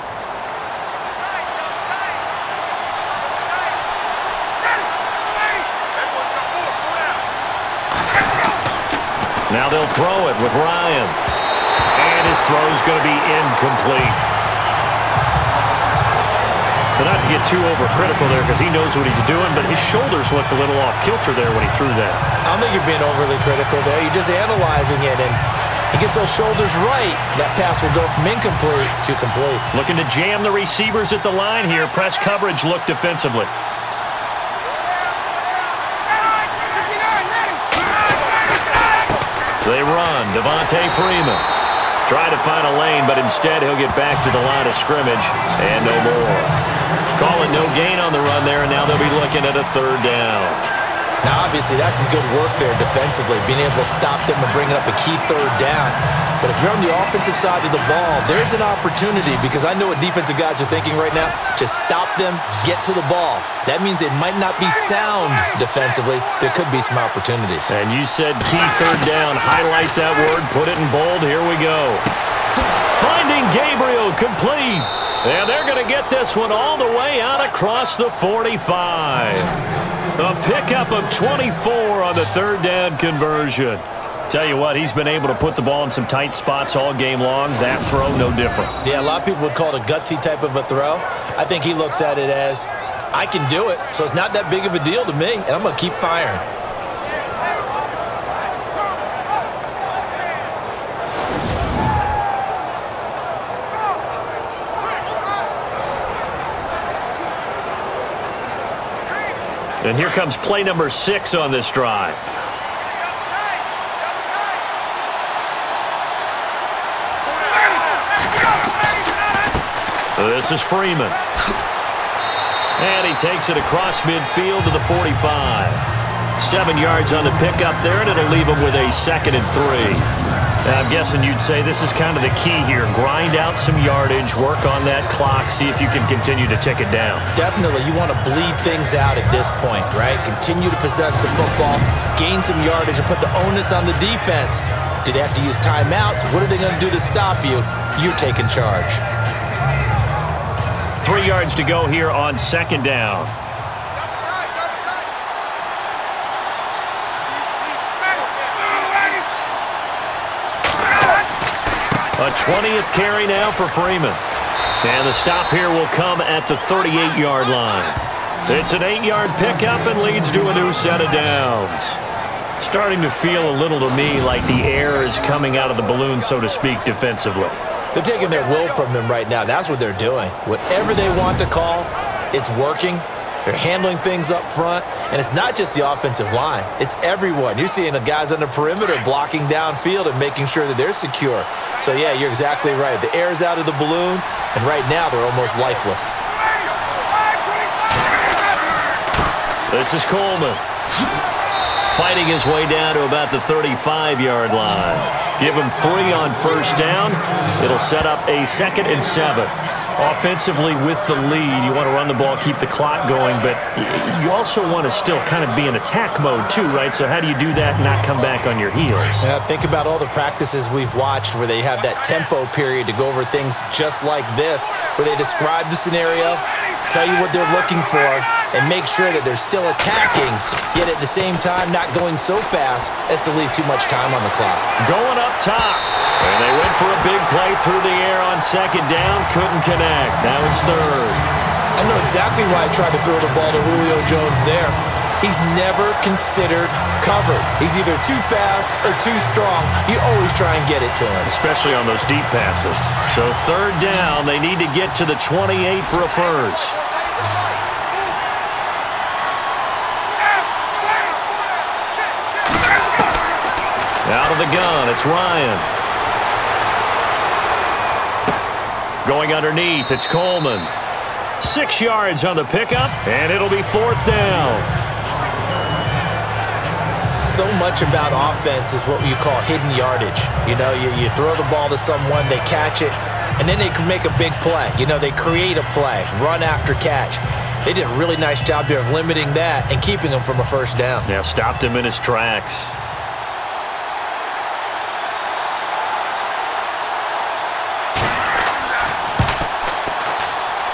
Now they'll throw it with Ryan. And his throw's going to be incomplete. But not to get too overcritical there because he knows what he's doing, but his shoulders looked a little off kilter there when he threw that. I don't think you're being overly critical there. You're just analyzing it, and he gets those shoulders right. That pass will go from incomplete to complete. Looking to jam the receivers at the line here. Press coverage look defensively. They run. Devontae Freeman. Try to find a lane, but instead he'll get back to the line of scrimmage and no more. Call it no gain on the run there, and now they'll be looking at a 3rd down. Now, obviously, that's some good work there defensively, being able to stop them and bring up a key third down. But if you're on the offensive side of the ball, there's an opportunity, because I know what defensive guys are thinking right now. Just stop them, get to the ball. That means they might not be sound defensively. There could be some opportunities. And you said key third down. Highlight that word, put it in bold. Here we go. Finding Gabriel, complete. And they're going to get this one all the way out across the 45. A pickup of 24 on the third down conversion. Tell you what, he's been able to put the ball in some tight spots all game long. That throw, no different. Yeah, a lot of people would call it a gutsy type of a throw. I think he looks at it as, I can do it, so it's not that big of a deal to me, and I'm going to keep firing. And here comes play number 6 on this drive. This is Freeman. And he takes it across midfield to the 45. 7 yards on the pickup there, and it'll leave him with a 2nd and 3. Now, I'm guessing you'd say this is kind of the key here. Grind out some yardage, work on that clock, see if you can continue to tick it down. Definitely. You want to bleed things out at this point, right? Continue to possess the football, gain some yardage, and put the onus on the defense. Do they have to use timeouts? What are they going to do to stop you? You're taking charge. 3 yards to go here on 2nd down. A 20th carry now for Freeman. And the stop here will come at the 38-yard line. It's an 8-yard pickup and leads to a new set of downs. Starting to feel a little to me like the air is coming out of the balloon, so to speak, defensively. They're taking their will from them right now. That's what they're doing. Whatever they want to call, it's working. They're handling things up front. And it's not just the offensive line. It's everyone. You're seeing the guys on the perimeter blocking downfield and making sure that they're secure. So, yeah, you're exactly right. The air's out of the balloon, and right now they're almost lifeless. This is Coleman. Fighting his way down to about the 35-yard line. Give him 3 on first down. It'll set up a 2nd and 7. Offensively with the lead, you want to run the ball, keep the clock going, but you also want to still kind of be in attack mode too, right? So how do you do that and not come back on your heels? Yeah, think about all the practices we've watched where they have that tempo period to go over things just like this, where they describe the scenario, tell you what they're looking for, and make sure that they're still attacking, yet at the same time not going so fast as to leave too much time on the clock. Going up top. And they went for a big play through the air on 2nd down. Couldn't connect. Now it's 3rd. I know exactly why I tried to throw the ball to Julio Jones there. He's never considered covered. He's either too fast or too strong. You always try and get it to him. Especially on those deep passes. So 3rd down. They need to get to the 28 for a first. Out of the gun, it's Ryan. Going underneath, it's Coleman. 6 yards on the pickup, and it'll be 4th down. So much about offense is what you call hidden yardage. You know, you throw the ball to someone, they catch it, and then they can make a big play. You know, they create a play, run after catch. They did a really nice job there of limiting that and keeping him from a first down. Yeah, stopped him in his tracks.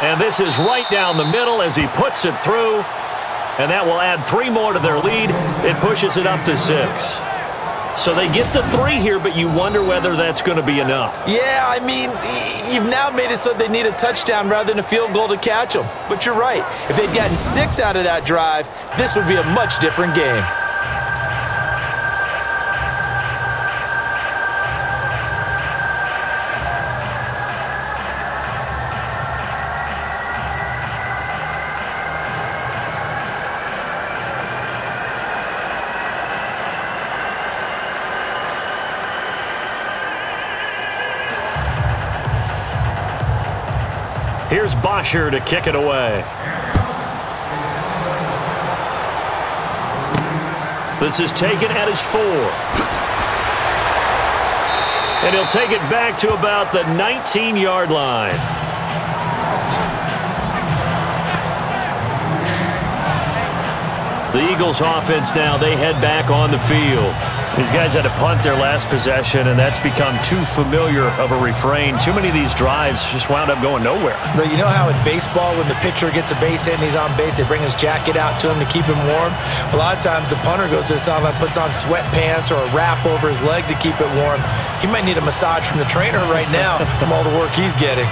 And this is right down the middle as he puts it through. And that will add 3 more to their lead. It pushes it up to 6. So they get the 3 here, but you wonder whether that's going to be enough. Yeah, I mean, you've now made it so they need a touchdown rather than a field goal to catch them. But you're right. If they'd gotten 6 out of that drive, this would be a much different game. Here's Bosher to kick it away. This is taken at his 4. And he'll take it back to about the 19-yard line. The Eagles offense now, they head back on the field. These guys had to punt their last possession, and that's become too familiar of a refrain. Too many of these drives just wound up going nowhere. But you know how in baseball, when the pitcher gets a base hit and he's on base, they bring his jacket out to him to keep him warm? A lot of times the punter goes to the sideline, puts on sweatpants or a wrap over his leg to keep it warm. He might need a massage from the trainer right now from all the work he's getting.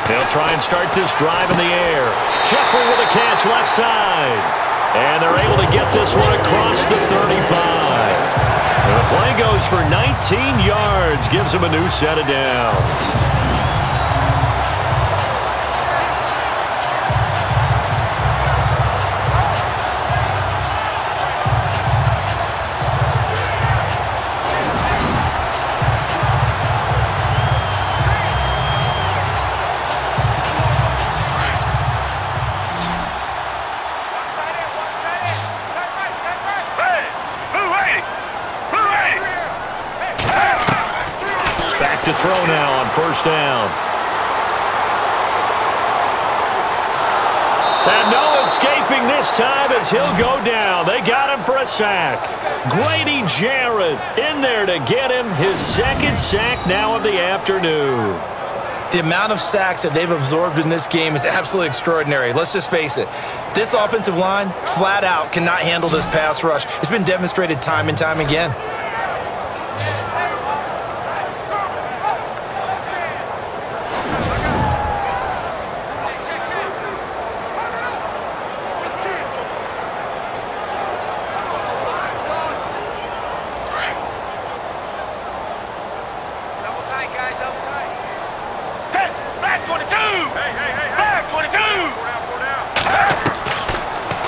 They'll try and start this drive in the air. Jeffrey with a catch left side. And they're able to get this one across the 35. And the play goes for 19 yards. Gives them a new set of downs. To throw now on first down. And no escaping this time as he'll go down. They got him for a sack. Grady Jarrett in there to get him his second sack now of the afternoon. The amount of sacks that they've absorbed in this game is absolutely extraordinary. Let's just face it. This offensive line, flat out, cannot handle this pass rush. It's been demonstrated time and time again.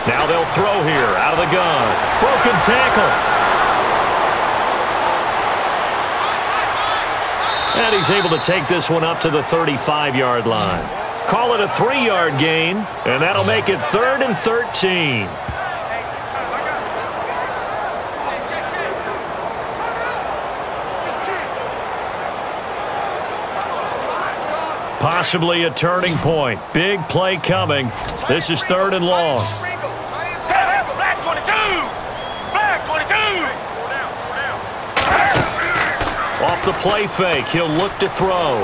Now they'll throw here out of the gun. Broken tackle. And he's able to take this one up to the 35-yard line. Call it a 3-yard gain, and that'll make it 3rd and 13. Possibly a turning point. Big play coming. This is 3rd and long. Off the play fake, he'll look to throw.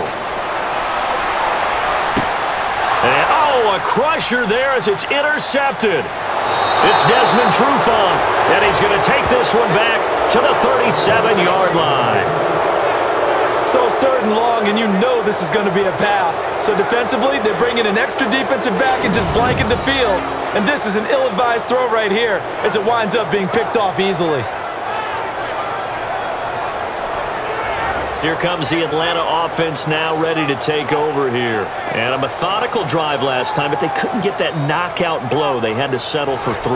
And, a crusher there as it's intercepted. It's Desmond Trufant, and he's going to take this one back to the 37-yard line. So it's 3rd and long, and you know this is going to be a pass. So defensively, they bring in an extra defensive back and just blanket the field. And this is an ill-advised throw right here as it winds up being picked off easily. Here comes the Atlanta offense now ready to take over here. And a methodical drive last time, but they couldn't get that knockout blow. They had to settle for 3.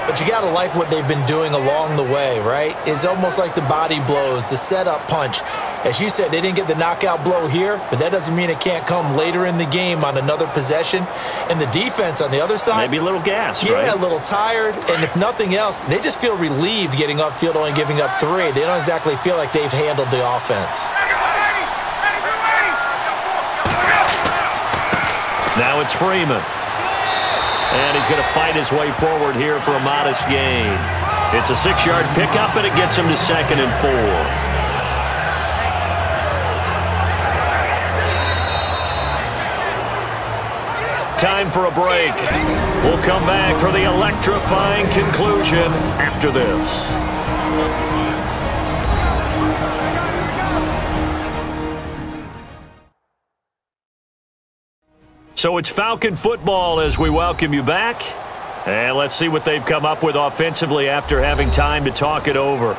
But you got to like what they've been doing along the way, right? It's almost like the body blows, the setup punch. As you said, they didn't get the knockout blow here, but that doesn't mean it can't come later in the game on another possession. And the defense on the other side, maybe a little gassed, right? Yeah, a little tired. And if nothing else, they just feel relieved getting upfield, only giving up 3. They don't exactly feel like they've handled the offense. Now it's Freeman. And he's going to fight his way forward here for a modest gain. It's a 6-yard pickup, and it gets him to 2nd and 4. Time for a break. We'll come back for the electrifying conclusion after this. So it's Falcon football as we welcome you back. And let's see what they've come up with offensively after having time to talk it over.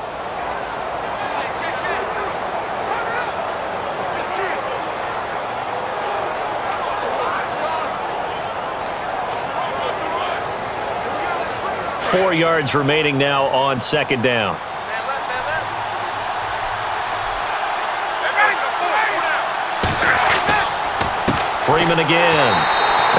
Four yards remaining now on 2nd down. Freeman again.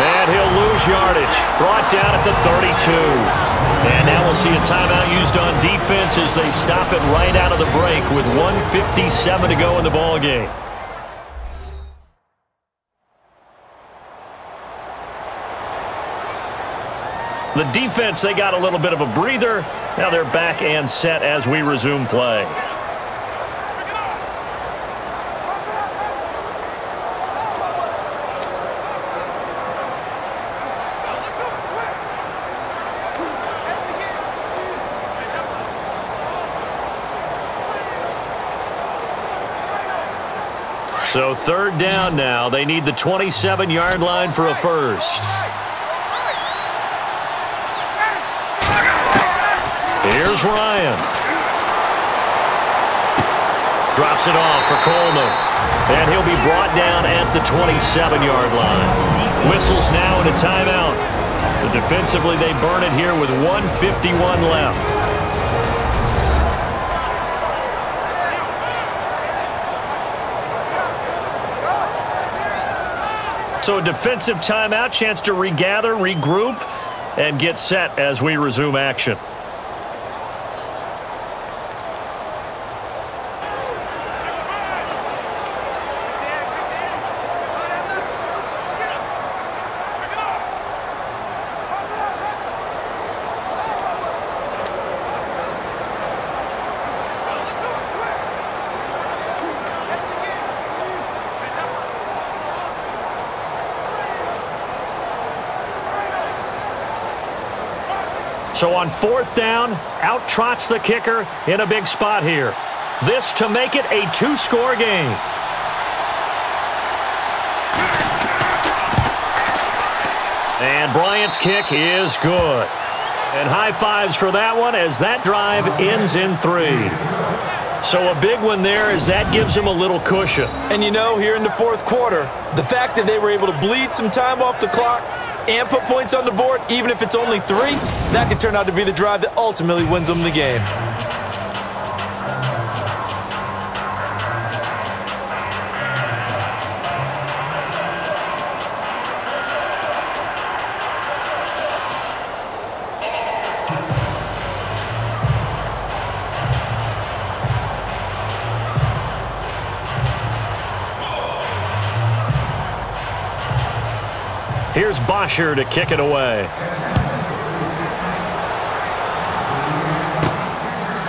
And he'll lose yardage. Brought down at the 32. And now we'll see a timeout used on defense as they stop it right out of the break with 1:57 to go in the ballgame. The defense, they got a little bit of a breather. Now they're back and set as we resume play. So third down now. They need the 27-yard line for a first. Here's Ryan. Drops it off for Coleman. And he'll be brought down at the 27-yard line. Whistles now in a timeout. So defensively they burn it here with 1:51 left. So a defensive timeout, chance to regather, regroup, and get set as we resume action. So on fourth down, out trots the kicker in a big spot here. This to make it a two-score game. And Bryant's kick is good. And high fives for that one as that drive ends in 3. So a big one there as that gives them a little cushion. And you know, here in the fourth quarter, the fact that they were able to bleed some time off the clock and put points on the board, even if it's only 3, that could turn out to be the drive that ultimately wins them the game. Here's Bosher to kick it away.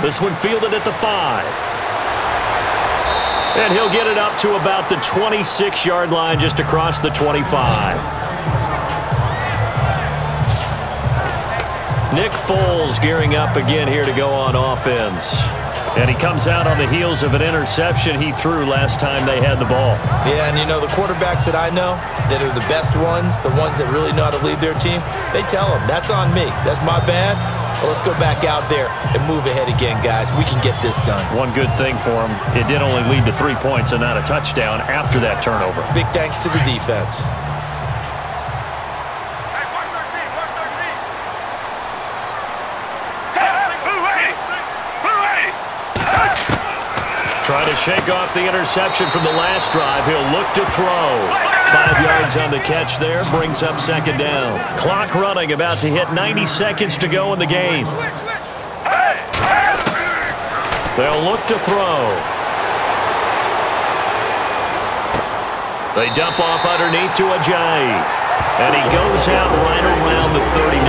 This one fielded at the 5. And he'll get it up to about the 26-yard line just across the 25. Nick Foles gearing up again here to go on offense. And he comes out on the heels of an interception he threw last time they had the ball. Yeah, and you know, the quarterbacks that I know that are the best ones, the ones that really know how to lead their team, they tell them, that's on me. That's my bad. But let's go back out there and move ahead again, guys. We can get this done. One good thing for him, it did only lead to 3 points and not a touchdown after that turnover. Big thanks to the defense. Trying to shake off the interception from the last drive. He'll look to throw. 5 yards on the catch there. Brings up second down. Clock running. About to hit 90 seconds to go in the game. They'll look to throw. They dump off underneath to Ajayi. And he goes out right around the 39.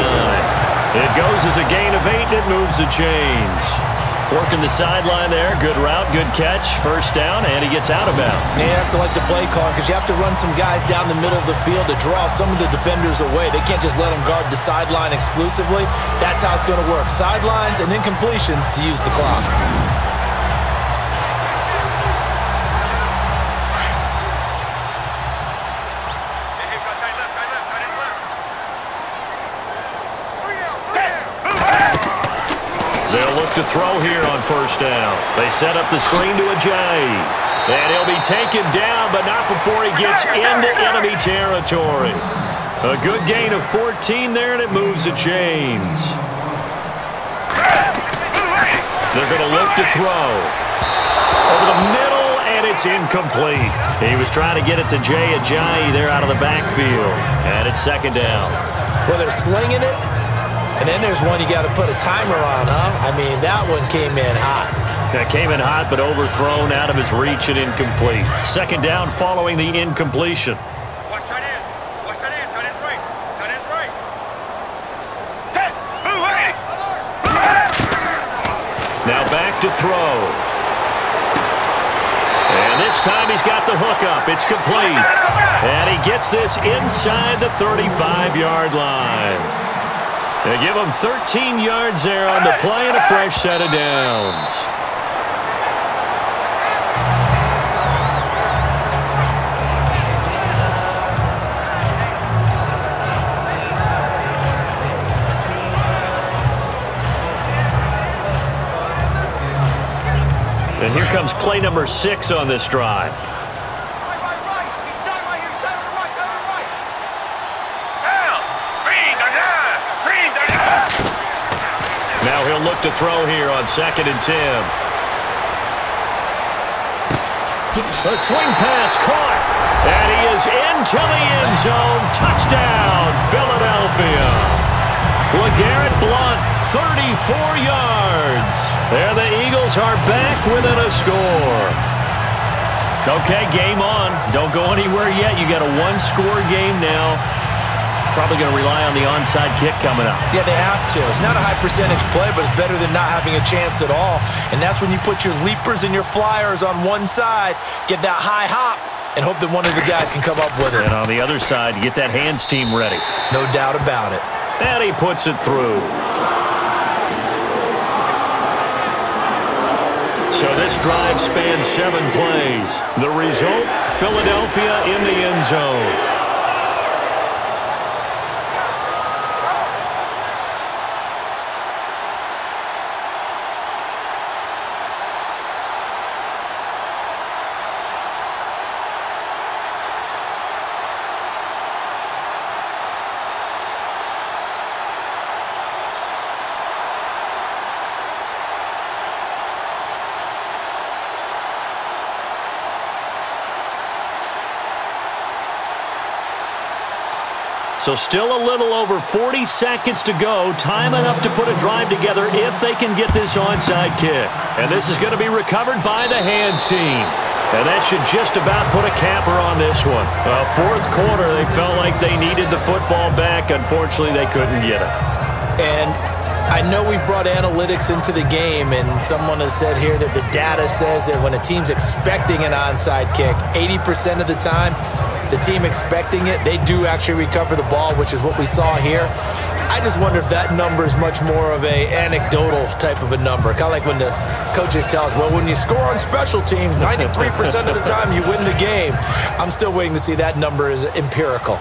It goes as a gain of 8, and it moves the chains. Working the sideline there. Good route, good catch. First down, and he gets out of bounds. You have to like the play call because you have to run some guys down the middle of the field to draw some of the defenders away. They can't just let them guard the sideline exclusively. That's how it's going to work. Sidelines and incompletions to use the clock. To throw here on first down. They set up the screen to Ajayi. And he'll be taken down, but not before he gets into enemy territory. A good gain of 14 there, and it moves the chains. They're going to look to throw. Over the middle, and it's incomplete. He was trying to get it to Jay Ajayi there out of the backfield. And it's second down. Well, they're slinging it, and then there's one you got to put a timer on, huh? I mean, that one came in hot. That came in hot, but overthrown out of his reach and incomplete. Second down following the incompletion. Watch tight end. Watch tight end. Tight end's right. Tight end's right. Now back to throw. And this time he's got the hook up. It's complete. And he gets this inside the 35-yard line. They give him 13 yards there on the play and a fresh set of downs. And here comes play number 6 on this drive. Now he'll look to throw here on 2nd and 10. A swing pass caught. And he is into the end zone. Touchdown, Philadelphia. LeGarrette Blount, 34 yards. There the Eagles are back within a score. Okay, game on. Don't go anywhere yet. You got a one-score game now. Probably going to rely on the onside kick coming up. Yeah, they have to. It's not a high-percentage play, but it's better than not having a chance at all. And that's when you put your leapers and your flyers on one side, get that high hop, and hope that one of the guys can come up with it. And on the other side, you get that hands team ready. No doubt about it. And he puts it through. So this drive spans 7 plays. The result, Philadelphia in the end zone. So still a little over 40 seconds to go. Time enough to put a drive together if they can get this onside kick. And this is going to be recovered by the hands team. And that should just about put a capper on this one. Fourth quarter, they felt like they needed the football back. Unfortunately, they couldn't get it. And I know we brought analytics into the game, and someone has said here that the data says that when a team's expecting an onside kick, 80% of the time, the team expecting it, they do actually recover the ball, which is what we saw here. I just wonder if that number is much more of a anecdotal type of a number. Kind of like when the coaches tell us, well, when you score on special teams, 93% of the time you win the game. I'm still waiting to see that number is empirical.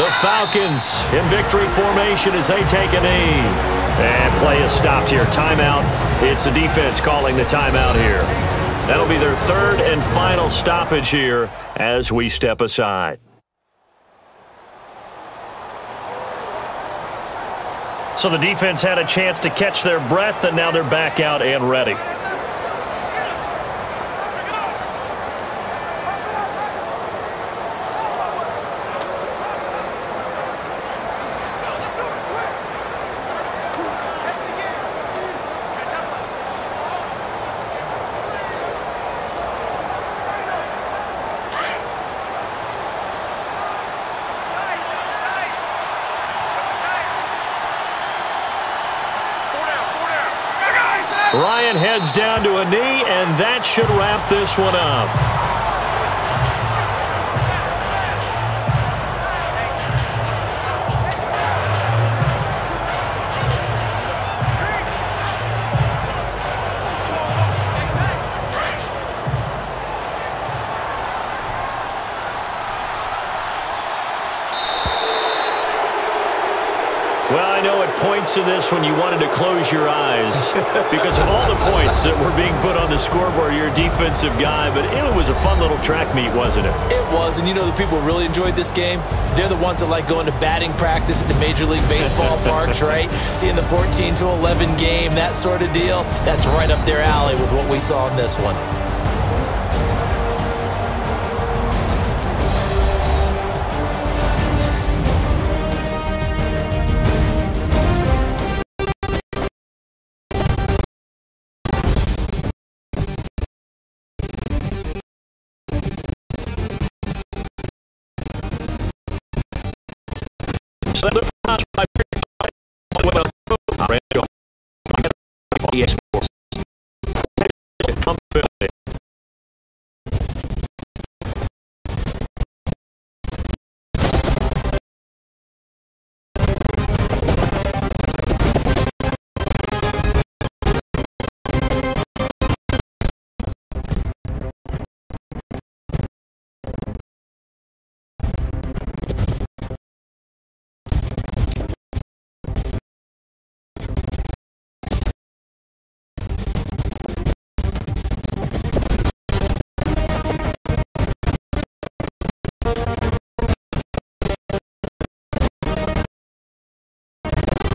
The Falcons in victory formation as they take a knee. And play is stopped here. Timeout. It's the defense calling the timeout here. That'll be their third and final stoppage here as we step aside. So the defense had a chance to catch their breath, and now they're back out and ready. Ryan heads down to a knee, and that should wrap this one up. Well, I know at points in this when you wanted to close your eyes because of all the points that were being put on the scoreboard. You're a defensive guy, but it was a fun little track meet, wasn't it? It was, and you know the people who really enjoyed this game? They're the ones that like going to batting practice at the Major League Baseball parks, right? Seeing the 14-11 game, that sort of deal. That's right up their alley with what we saw in this one. So